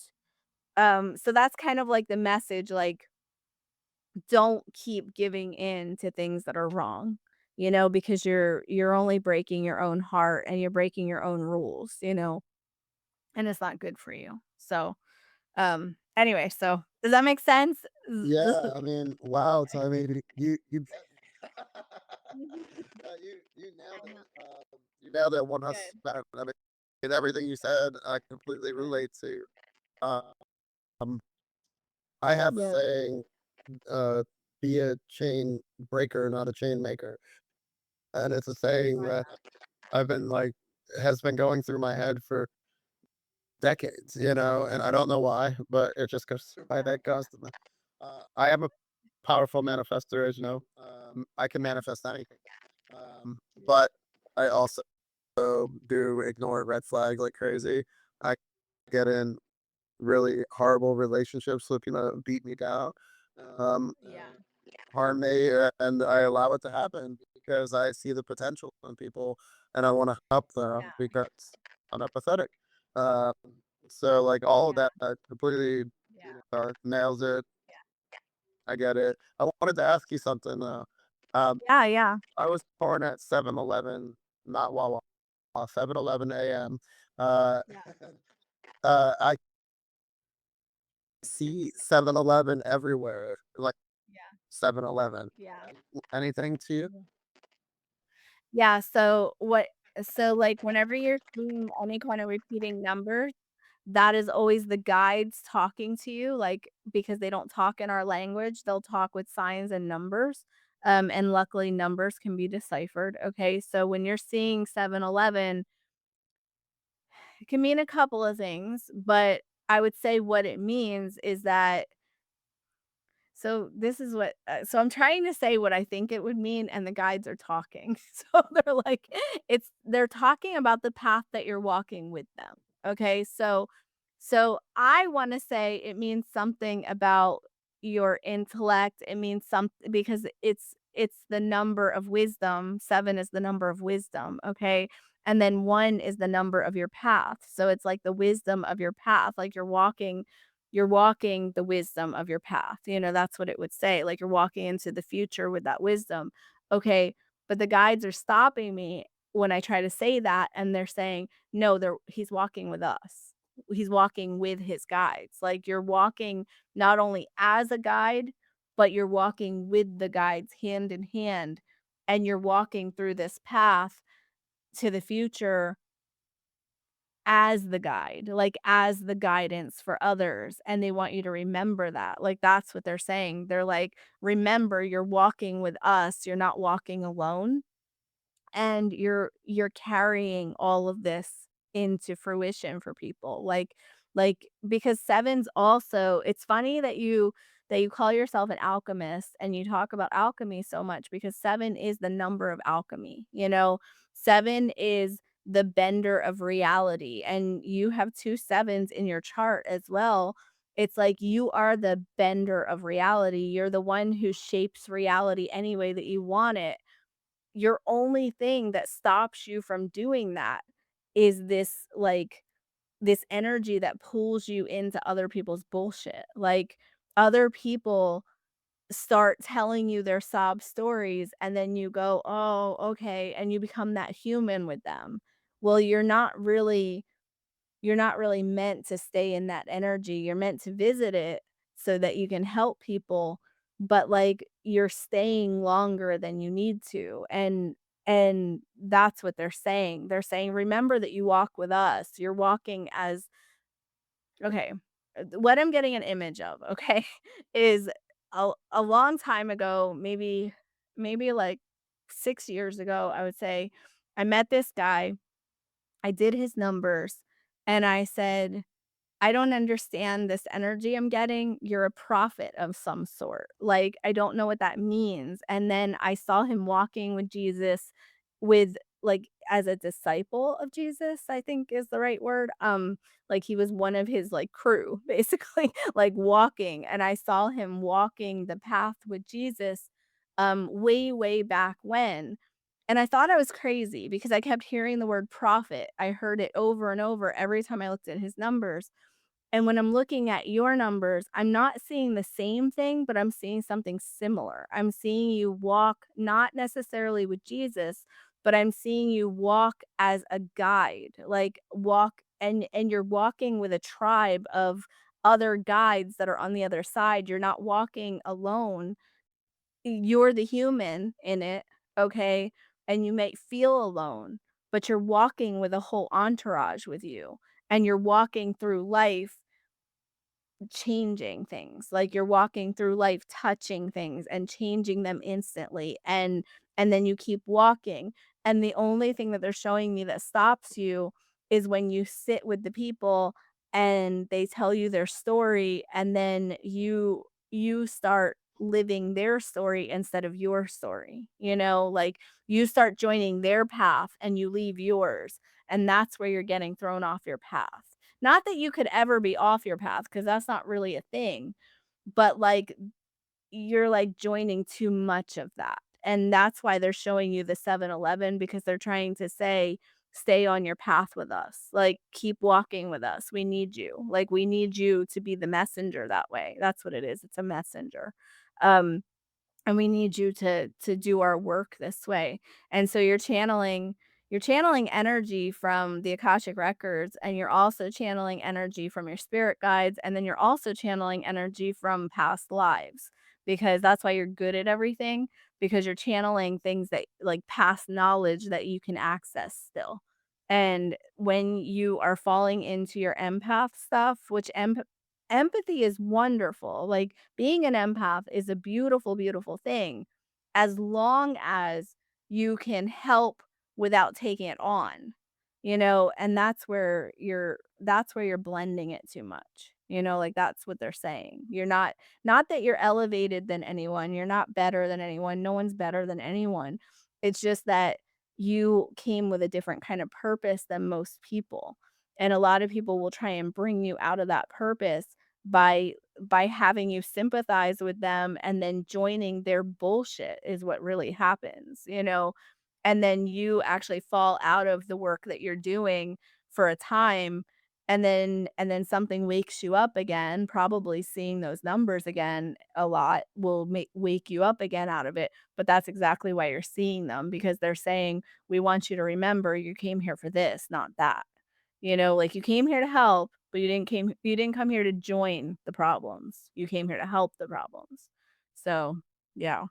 so that's kind of like the message, like, don't keep giving in to things that are wrong. because you're only breaking your own heart and you're breaking your own rules, and it's not good for you. So, anyway, so does that make sense? Yeah, I mean, wow, so I mean, you you nailed it. You nailed it 100%. I mean, and everything you said, I completely relate to. Um, I have a Yeah. saying, be a chain breaker, not a chain maker. And it's a saying that I've been like, has been going through my head for decades, and I don't know why, but it just goes through my head constantly. I am a powerful manifester, as you know. I can manifest anything. But I also do ignore red flags like crazy. I get in really horrible relationships with people that beat me down, Yeah. harm me, and I allow it to happen because I see the potential in people and I want to help them Yeah. because I'm empathetic. Uh, so like all of Yeah. that, completely Yeah. nails it. I get it. I wanted to ask you something though. Yeah, yeah. I was born at 7-Eleven, not Wawa, 7-Eleven AM. Uh, Yeah. I see 7-Eleven everywhere, like Yeah. 7-Eleven. Yeah. Anything to you? Yeah, so, like, whenever you're seeing any kind of repeating numbers, that is always the guides talking to you, like, because they don't talk in our language, they'll talk with signs and numbers, and luckily numbers can be deciphered, okay? So when you're seeing 7-Eleven, it can mean a couple of things, but I would say what it means is that so this is what so I'm trying to say what I think it would mean, and the guides are talking. So they're like, they're talking about the path that you're walking with them. Okay, so I want to say it means something about your intellect. It means something because it's the number of wisdom. 7 is the number of wisdom. Okay. And then 1 is the number of your path. So it's like the wisdom of your path. Like you're walking the wisdom of your path. That's what it would say. Like you're walking into the future with that wisdom. Okay. But the guides are stopping me when I try to say that. And they're saying, no, he's walking with us. He's walking with his guides. Like you're walking not only as a guide, but you're walking with the guides hand in hand. And you're walking through this path to the future as the guide, like, as the guidance for others, and they want you to remember that, like, that's what they're saying. They're like, "Remember, you're walking with us, you're not walking alone." And you're carrying all of this into fruition for people like because sevens also it's funny that you call yourself an alchemist and you talk about alchemy so much because 7 is the number of alchemy. 7 is the bender of reality and you have 2 sevens in your chart as well. It's like you are the bender of reality. You're the one who shapes reality any way that you want it. Your only thing that stops you from doing that is this energy that pulls you into other people's bullshit. Like, other people start telling you their sob stories, and then you go, "Oh, okay," and you become that human with them. Well, you're not really meant to stay in that energy. You're meant to visit it so that you can help people, but, like, you're staying longer than you need to, and that's what they're saying. They're saying, "Remember that you walk with us. You're walking as." Okay, what I'm getting an image of, okay, is a long time ago, maybe, like, 6 years ago, I would say, I met this guy, I did his numbers, and I said, "I don't understand this energy I'm getting. You're a prophet of some sort. Like, I don't know what that means." And then I saw him walking with Jesus with like as a disciple of Jesus, I think is the right word. Like he was one of his like crew, basically, like walking. And I saw him walking the path with Jesus way, way back when. And I thought I was crazy because I kept hearing the word prophet. I heard it over and over every time I looked at his numbers And when I'm looking at your numbers, I'm not seeing the same thing, but I'm seeing something similar. I'm seeing you walk not necessarily with Jesus, but I'm seeing you walk as a guide, like walk and you're walking with a tribe of other guides that are on the other side. You're not walking alone. You're the human in it, okay? And you may feel alone, but you're walking with a whole entourage with you, and you're walking through life changing things. Like you're walking through life touching things and changing them instantly, and then you keep walking. And the only thing that they're showing me that stops you is when you sit with the people and they tell you their story, and then you start living their story instead of your story. Like you start joining their path and you leave yours, and that's where you're getting thrown off your path. Not that you could ever be off your path, because that's not really a thing, but, like, you're, like, joining too much of that, and that's why they're showing you the 7-Eleven, because they're trying to say, "Stay on your path with us." Like, "Keep walking with us. We need you." Like, we need you to be the messenger that way. That's what it is. It's a messenger. Um and we need you to do our work this way. And so you're channeling energy from the Akashic records, and you're also channeling energy from your spirit guides, and then you're also channeling energy from past lives, because that's why you're good at everything, because you're channeling things that, like, past knowledge that you can access still. And when you are falling into your empath stuff, which empathy is wonderful. Like, being an empath is a beautiful, beautiful thing, as long as you can help without taking it on, and that's where you're blending it too much. Like, that's what they're saying. You're not that you're elevated than anyone, you're not better than anyone, no one's better than anyone. It's just that you came with a different kind of purpose than most people. And a lot of people will try and bring you out of that purpose by having you sympathize with them, and then joining their bullshit is what really happens. And then you actually fall out of the work that you're doing for a time, and then something wakes you up again. Probably seeing those numbers again a lot will wake you up again out of it, but that's exactly why you're seeing them, because they're saying, "We want you to remember you came here for this, not that." Like, you came here to help, but you didn't come here to join the problems. You came here to help the problems. So, yeah.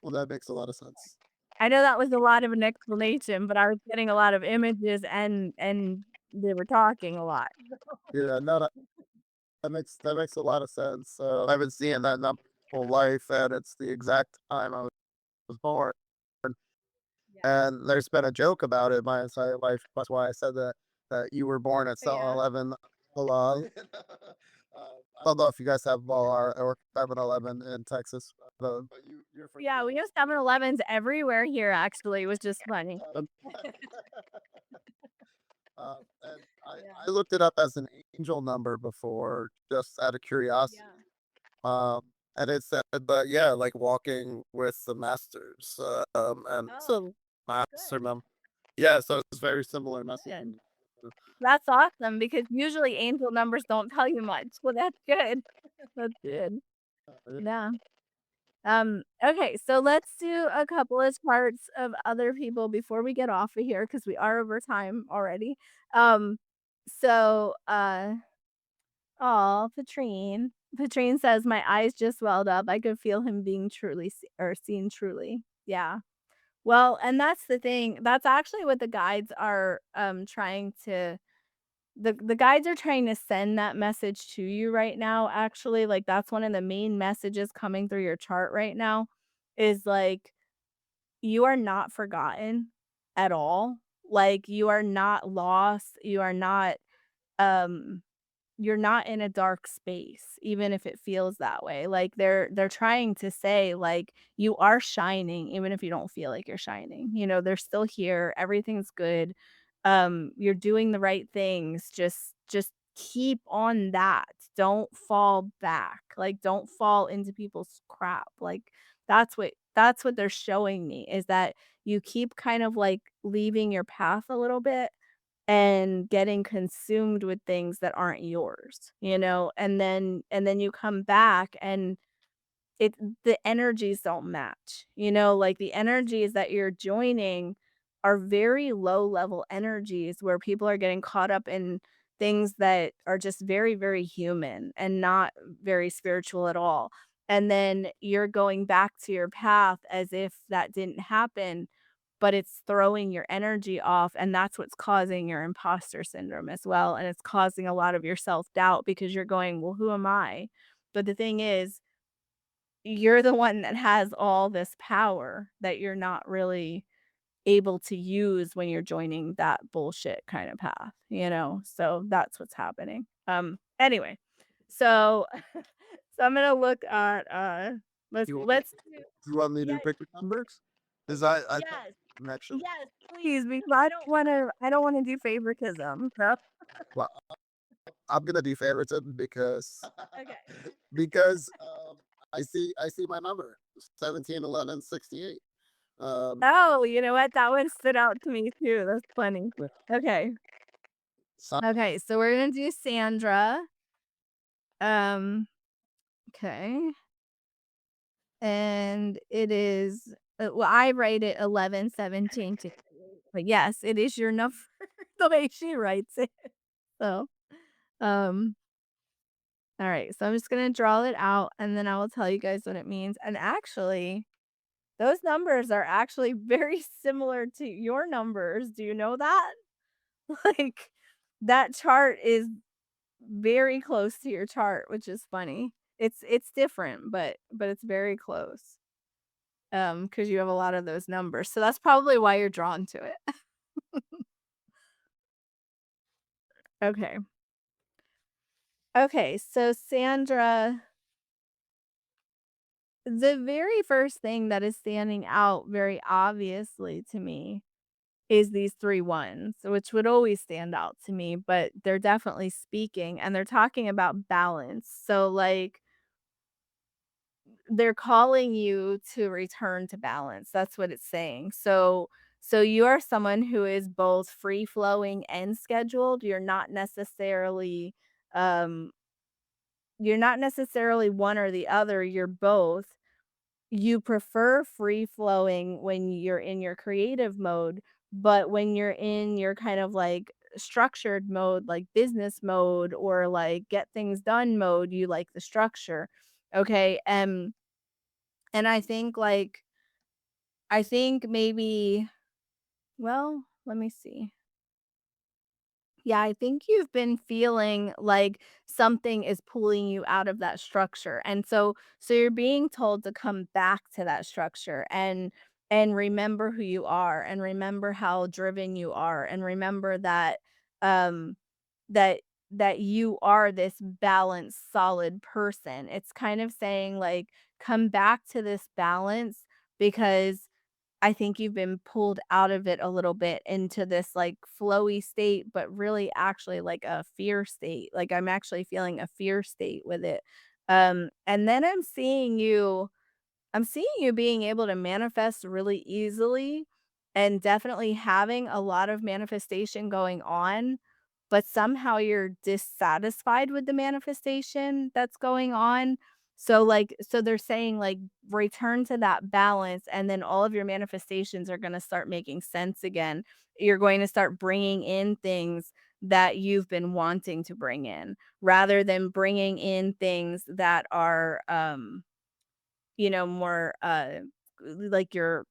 Well, that makes a lot of sense. I know that was a lot of an explanation, but I was getting a lot of images, and they were talking a lot. Yeah, no, that makes a lot of sense. I've been seeing that number my whole life, and it's the exact time I was born. And there's been a joke about it my entire life. That's why I said that you were born at Yeah. 7-Eleven alive. I don't know if you guys have Walmart or 7-Eleven in Texas, but you're for Yeah, sure. we have 7-Elevens everywhere here, actually, which is funny. Um, and I looked it up as an angel number before, just out of curiosity. Yeah. Um, and it said, but yeah, like walking with the masters, and Oh, master good. them. Yeah, so it's very similar Good. messaging. That's awesome, because usually angel numbers don't tell you much. Well, that's good. That's good. Uh, Yeah. Okay, so let's do a couple of parts of other people before we get off of here, because we are over time already. Um, so oh, Patrine. Patrine says, "My eyes just welled up. I could feel him being truly or seen truly." Yeah. Well, and that's the thing. That's actually what the guides are trying to the guides are trying to send that message to you right now, actually. Like, that's one of the main messages coming through your chart right now, is like, you are not forgotten at all. Like, you are not lost. Um you're not in a dark space, even if it feels that way. Like, they're trying to say, like, you are shining even if you don't feel like you're shining. They're still here. Everything's good. You're doing the right things. Just keep on that. Don't fall back. Like, don't fall into people's crap. Like, that's what they're showing me, is that you keep kind of like leaving your path a little bit, and getting consumed with things that aren't yours, and then you come back and it the energies don't match, like the energies that you're joining are very low level energies where people are getting caught up in things that are just very, very human and not very spiritual at all. And then you're going back to your path as if that didn't happen, but it's throwing your energy off. And that's what's causing your imposter syndrome as well. And it's causing a lot of your self doubt because you're going, well, who am I? But the thing is, you're the one that has all this power that you're not really able to use when you're joining that bullshit kind of path, So that's what's happening. Anyway, so so I'm gonna look at let's You want, let's you want me to yeah, pick the numbers? Because I yes, actually, yes, please, because I don't wanna do favoritism. So well, I'm gonna do favoritism because okay. because I see my number 17, 11, 68. Um, Oh, you know what? That one stood out to me too. That's funny. Okay. so Okay, so we're gonna do Sandra. Um, okay. And it is well, I write it 11, 17 to but yes, it is your number the way she writes it. So, um, all right. So I'm just gonna draw it out and then I will tell you guys what it means. And actually, those numbers are actually very similar to your numbers. Do you know that? Like that chart is very close to your chart, which is funny. It's different, but it's very close. Because you have a lot of those numbers. So that's probably why you're drawn to it. Okay. Okay, so Sandra, the very first thing that is standing out very obviously to me is these 3 ones, which would always stand out to me, but they're definitely speaking and they're talking about balance. So, like, they're calling you to return to balance. That's what it's saying. So you are someone who is both free flowing and scheduled. Um you're not necessarily one or the other, you're both. You prefer free flowing when you're in your creative mode, but when you're in your kind of like structured mode, like business mode or like get things done mode, you like the structure. Okay? And I think maybe well, let me see. Yeah, I think you've been feeling like something is pulling you out of that structure. And so you're being told to come back to that structure and remember who you are and remember how driven you are and remember that um that that you are this balanced solid person. It's kind of saying like come back to this balance because I think you've been pulled out of it a little bit into this, like, flowy state, but really actually like a fear state. Like, I'm actually feeling a fear state with it. And then I'm seeing you being able to manifest really easily and definitely having a lot of manifestation going on, but somehow you're dissatisfied with the manifestation that's going on. So they're saying like return to that balance and then all of your manifestations are going to start making sense again. You're going to start bringing in things that you've been wanting to bring in rather than bringing in things that are more, like you're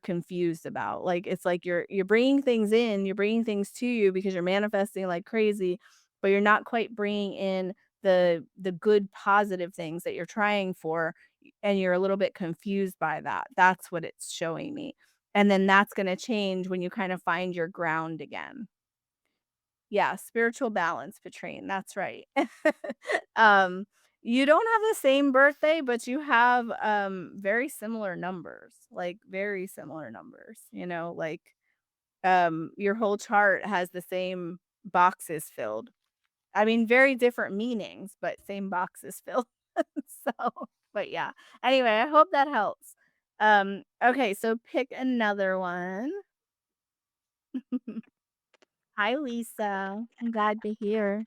confused about. Like, it's like you're bringing things in, you're bringing things to you because you're manifesting like crazy, but you're not quite bringing in the good positive things that you're trying for, and you're a little bit confused by that. That's what it's showing me. And then that's gonna change when you kind of find your ground again. Yeah, spiritual balance, Patrine, that's right. Um, you don't have the same birthday, but you have, very similar numbers, like, very similar numbers, like, your whole chart has the same boxes filled. I mean, very different meanings, but same boxes filled. So, but yeah. Anyway, I hope that helps. Okay, so pick another one. Hi, Lisa. I'm glad to hear.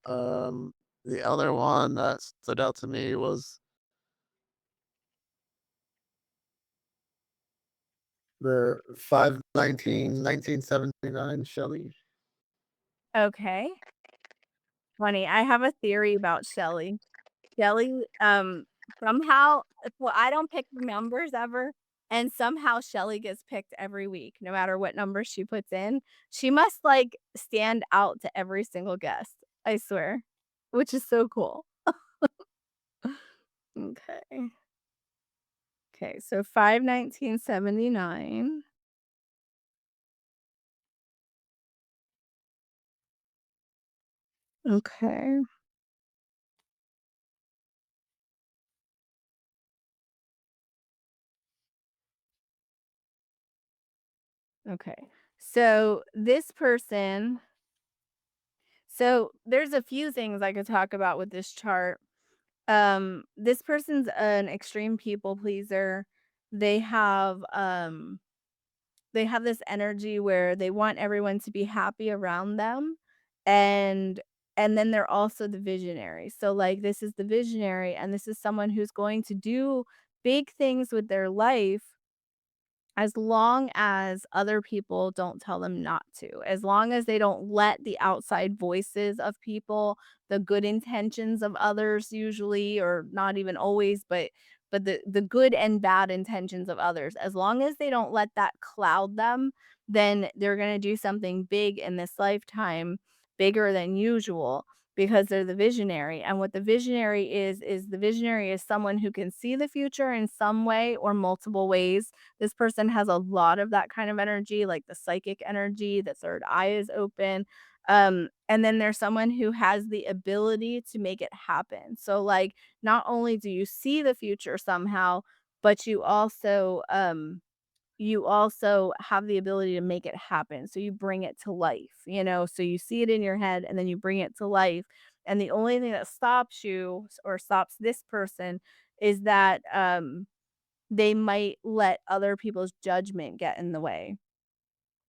The other one that stood out to me was the 5/19/1979 Shelley. Okay. Funny. I have a theory about Shelly. Shelly, somehow, well, I don't pick the numbers ever, and somehow Shelly gets picked every week, no matter what number she puts in. She must like stand out to every single guest. I swear, which is so cool. Okay. Okay. So 5/19/79. Okay. Okay. So this person, so there's a few things I could talk about with this chart. This person's an extreme people pleaser. They have um they have this energy where they want everyone to be happy around them, and then they're also the visionary. So like this is the visionary, and this is someone who's going to do big things with their life as long as other people don't tell them not to, as long as they don't let the outside voices of people, the good intentions of others usually, or not even always, but the good and bad intentions of others, as long as they don't let that cloud them, then they're going to do something big in this lifetime, bigger than usual, because they're the visionary. And what the visionary is the visionary is someone who can see the future in some way or multiple ways. This person has a lot of that kind of energy, like the psychic energy, the third eye is open. And then there's someone who has the ability to make it happen. So like not only do you see the future somehow, but you also have the ability to make it happen. So you bring it to life, so you see it in your head and then you bring it to life. And the only thing that stops you or stops this person is that they might let other people's judgment get in the way,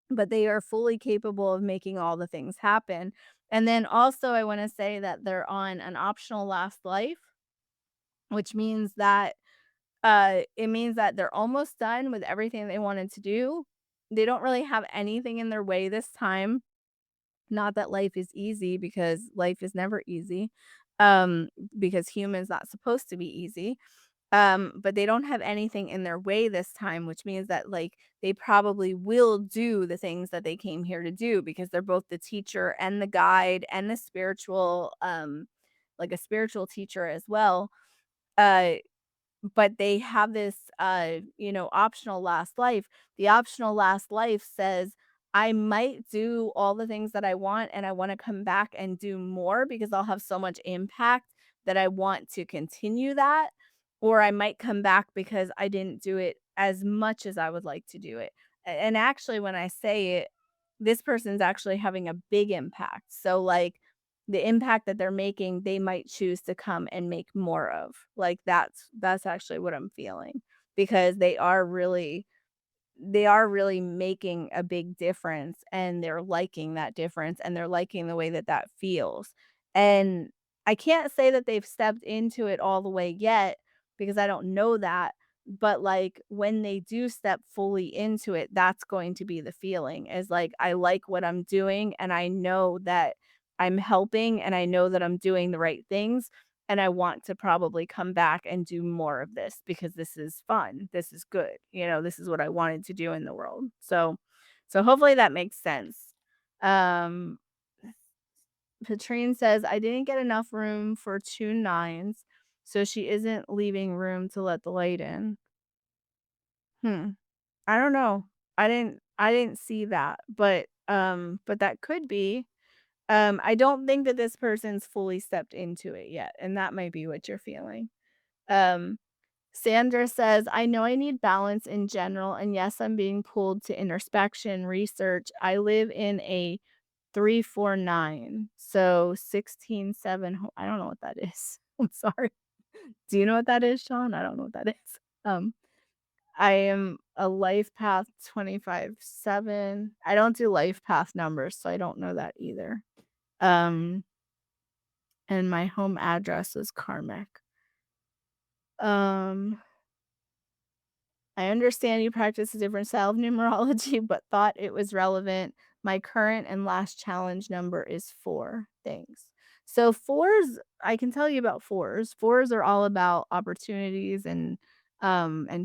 but they are fully capable of making all the things happen. And then also, I want to say that they're on an optional last life, which means that it means that they're almost done with everything they wanted to do. They don't really have anything in their way this time. Not that life is easy, because life is never easy. Um, because humans not supposed to be easy. But they don't have anything in their way this time, which means that like they probably will do the things that they came here to do, because they're both the teacher and the guide and the spiritual like a spiritual teacher as well. Uh but they have this optional last life. The optional last life says, I might do all the things that I want, and I want to come back and do more because I'll have so much impact that I want to continue that. Or I might come back because I didn't do it as much as I would like to do it. And actually, when I say it, this person's actually having a big impact. So like the impact that they're making, they might choose to come and make more of. Like that's actually what I'm feeling, because they are really making a big difference, and they're liking that difference, and they're liking the way that that feels. And I can't say that they've stepped into it all the way yet, because I don't know that, but like when they do step fully into it, that's going to be the feeling, is like I like what I'm doing, and I know that I'm helping, and I know that I'm doing the right things, and I want to probably come back and do more of this because this is fun. This is good. This is what I wanted to do in the world. So hopefully that makes sense. Um Patrine says, I didn't get enough room for two nines, so she isn't leaving room to let the light in. Hmm. I don't know. I didn't see that, but that could be. I don't think that this person's fully stepped into it yet, and that might be what you're feeling. Um, Sandra says, I know I need balance in general, and yes, I'm being pulled to introspection, research. I live in a 349, so 16/7. I don't know what that is. I'm sorry. Do you know what that is, Shawn? I don't know what that is. Um, I am a life path 25/7. I don't do life path numbers, so I don't know that either. Um, and my home address is karmic. Um, I understand you practice a different style of numerology, but thought it was relevant. My current and last challenge number is 4. Thanks. So fours, I can tell you about fours. Fours are all about opportunities and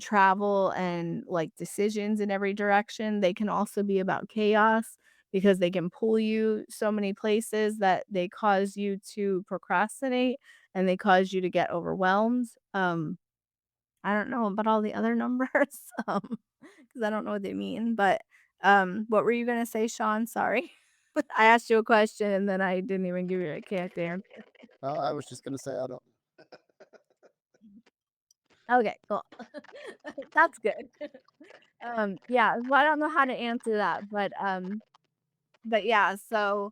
travel and like decisions in every direction. They can also be about chaos because they can pull you so many places that they cause you to procrastinate and they cause you to get overwhelmed. I don't know about all the other numbers, because I don't know what they mean, but, what were you gonna say, Shawn? Sorry. I asked you a question and then I didn't even give you a correct answer. I was just gonna say I don't. Okay, cool. That's good. Yeah, well, I don't know how to answer that, but yeah, so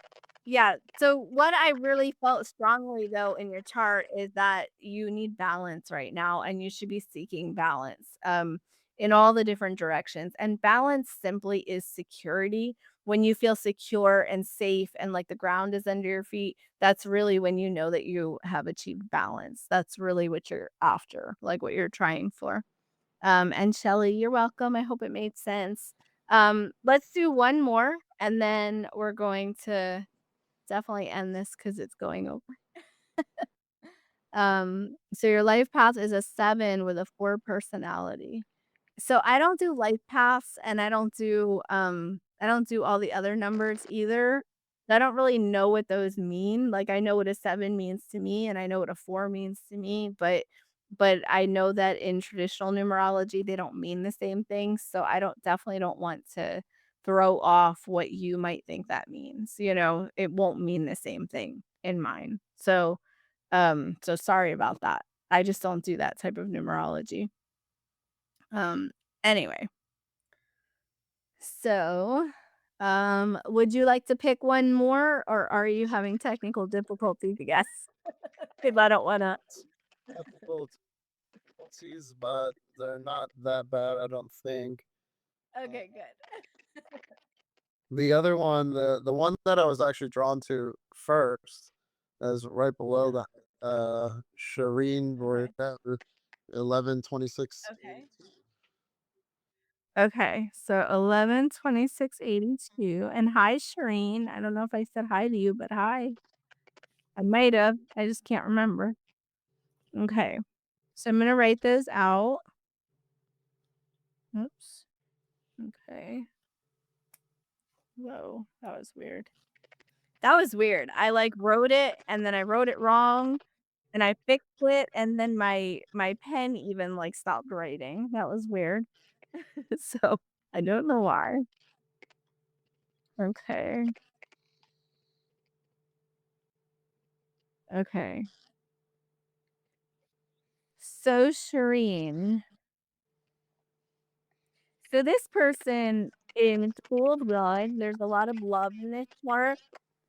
what I really felt strongly though in your chart is that you need balance right now and you should be seeking balance in all the different directions. And balance simply is security. When you feel secure and safe and like the ground is under your feet, that's really when you know that you have achieved balance. That's really what you're after, like what you're trying for. And Shelly, you're welcome. I hope it made sense. Let's do one more and then we're going to definitely end this because it's going over. So your life path is a 7 with a 4 personality. So I don't do life paths and I don't do all the other numbers either. I don't really know what those mean. Like I know what a 7 means to me and I know what a 4 means to me, but I know that in traditional numerology they don't mean the same thing. So I don't definitely don't want to throw off what you might think that means. You know, it won't mean the same thing in mine. So sorry about that. I just don't do that type of numerology. Um, anyway, so, would you like to pick one more, or are you having technical difficulties? Yes, because I don't wanna. Difficulties, but they're not that bad, I don't think. Okay, good. The other one, the one that I was actually drawn to first, is right below that. Shireen or Okay, 1126. okay. Okay, so 11/26/82, and hi, Shireen. I don't know if I said hi to you, but hi. I might have. I just can't remember. Okay, so I'm gonna write those out. Oops. Okay. Whoa, that was weird. That was weird. I, like, wrote it, and then I wrote it wrong, and I fixed it, and then my pen even, like, stopped writing. That was weird. So, I don't know why. Okay. Okay. So, Shireen, so this person in school of God, there's a lot of love in this chart.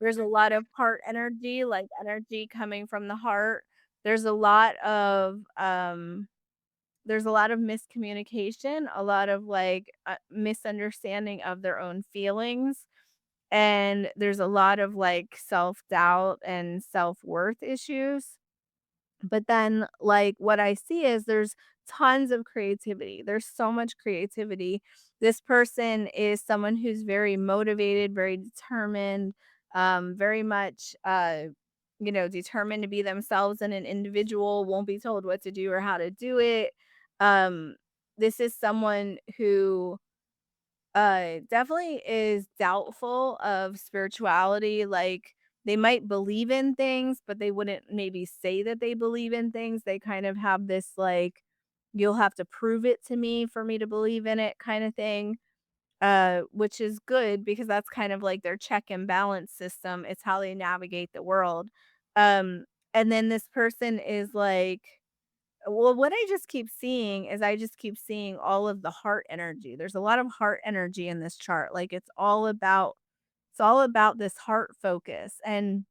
There's a lot of heart energy, like, energy coming from the heart. There's a lot of, um there's a lot of miscommunication, a lot of like misunderstanding of their own feelings. And there's a lot of like self doubt and self worth issues. But then, like, what I see is there's tons of creativity. There's so much creativity. This person is someone who's very motivated, very determined, very much, determined to be themselves and an individual, won't be told what to do or how to do it. Um, this is someone who definitely is doubtful of spirituality, like, they might believe in things, but they wouldn't maybe say that they believe in things. They kind of have this, like, "You'll have to prove it to me for me to believe in it," kinda thing, which is good because that's kind of like their check and balance system. It's how they navigate the world. Um, and then this person is like well, what I just keep seeing is I just keep seeing all of the heart energy. There's a lot of heart energy in this chart. Like it's all about this heart focus. And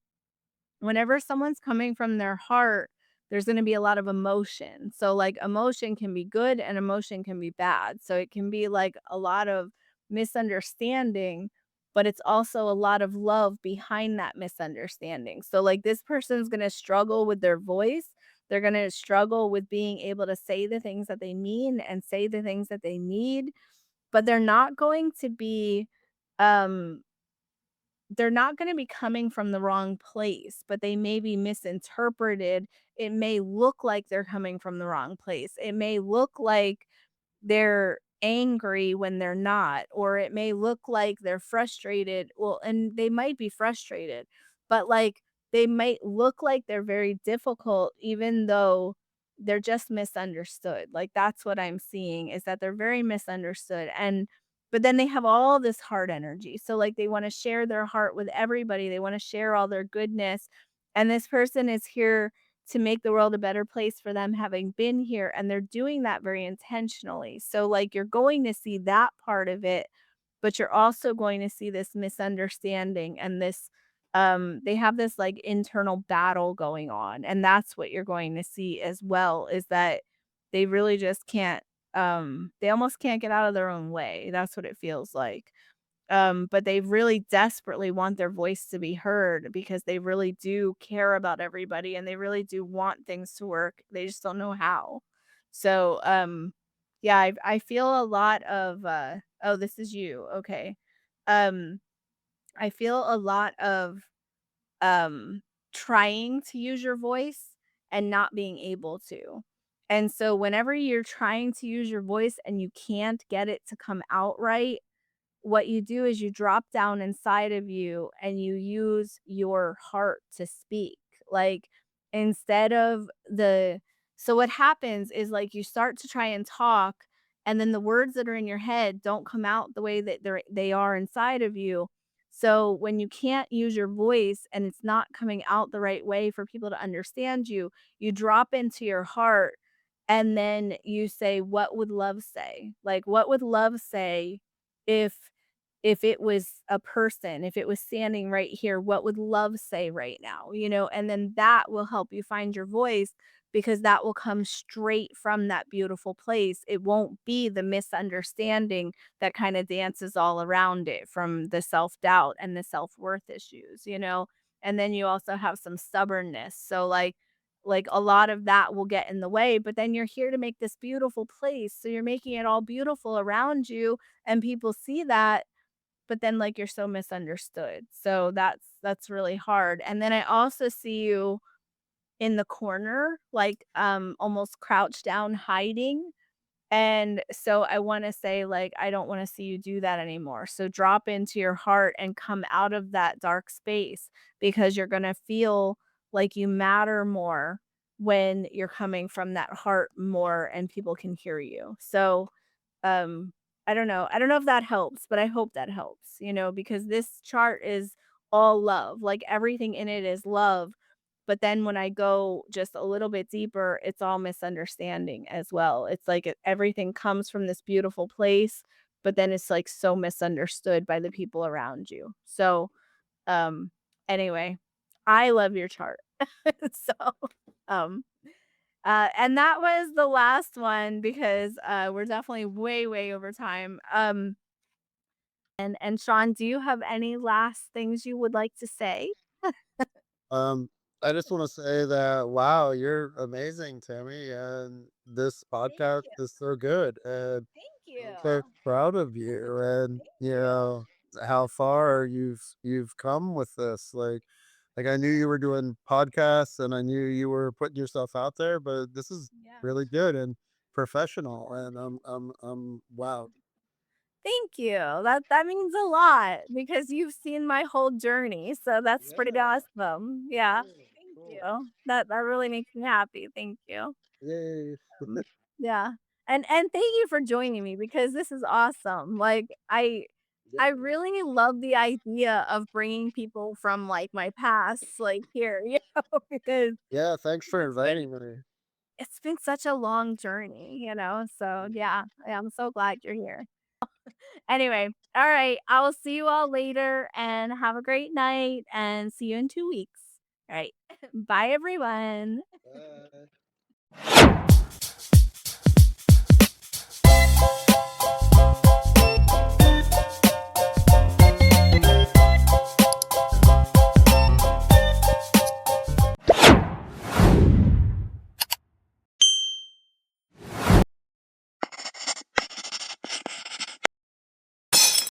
whenever someone's coming from their heart, there's going to be a lot of emotion. So like emotion can be good and emotion can be bad. So it can be like a lot of misunderstanding, but it's also a lot of love behind that misunderstanding. So like this person's going to struggle with their voice. They're going to struggle with being able to say the things that they mean and say the things that they need, but um they're not going to be coming from the wrong place, but they may be misinterpreted. It may look like they're coming from the wrong place. It may look like they're angry when they're not, or it may look like they're frustrated. Well, and they might be frustrated, but like they might look like they're very difficult, even though they're just misunderstood. Like that's what I'm seeing is that they're very misunderstood. And but then they have all this heart energy. So like they want to share their heart with everybody. They want to share all their goodness. And this person is here to make the world a better place for them having been here, and they're doing that very intentionally. So like you're going to see that part of it, but you're also going to see this misunderstanding and this they have this like internal battle going on, and that's what you're going to see as well, is that they really just can't they almost can't get out of their own way. That's what it feels like. But they really desperately want their voice to be heard because they really do care about everybody and they really do want things to work. They just don't know how. So, yeah, I feel a lot of oh, this is you. Okay. Um, I feel a lot of um trying to use your voice and not being able to. And so whenever you're trying to use your voice and you can't get it to come out right, what you do is you drop down inside of you and you use your heart to speak. Like instead of the so what happens is like you start to try and talk, and then the words that are in your head don't come out the way that they are inside of you. So when you can't use your voice and it's not coming out the right way for people to understand you, you drop into your heart and then you say, what would love say? Like what would love say if it was a person, if it was standing right here, what would love say right now? You know, and then that will help you find your voice because that will come straight from that beautiful place. It won't be the misunderstanding that kind of dances all around it from the self-doubt and the self-worth issues, you know? And then you also have some stubbornness. So like a lot of that will get in the way, but then you're here to make this beautiful place. So you're making it all beautiful around you and people see that, but then like you're so misunderstood. So that's really hard. And then I also see you in the corner, like almost crouched down hiding. And so I want to say like I don't want to see you do that anymore. So drop into your heart and come out of that dark space because you're going to feel like you matter more when you're coming from that heart more and people can hear you. So um, I don't know. I don't know if that helps, but I hope that helps, you know, because this chart is all love. Like everything in it is love. But then when I go just a little bit deeper, it's all misunderstanding as well. It's like everything comes from this beautiful place, but then it's like so misunderstood by the people around you. So, um, anyway, I love your chart. So, um, and that was the last one because we're definitely way, way over time. And Shawn, do you have any last things you would like to say? Um, I just want to say that wow, you're amazing, Tammy, and this Thank podcast you. is so good, and Thank I'm you. so proud of you, and Thank you you. know how far you've come with this. Like I knew you were doing podcasts, and I knew you were putting yourself out there, but this is Yeah. really good and professional, and I'm wow. Thank you. That means a lot because you've seen my whole journey. So that's pretty Yeah, awesome. Yeah. cool, Thank cool. you. That really makes me happy. Thank you. Yay. Yeah. And thank you for joining me because this is awesome. Like I Yeah. really love the idea of bringing people from like my past like here, because Yeah, thanks for it's been inviting me. it's been such a long journey, you know. So yeah, I'm so glad you're here. Anyway, all right. I will see you all later and have a great night and see you in 2 weeks. All right. Bye, everyone. Bye.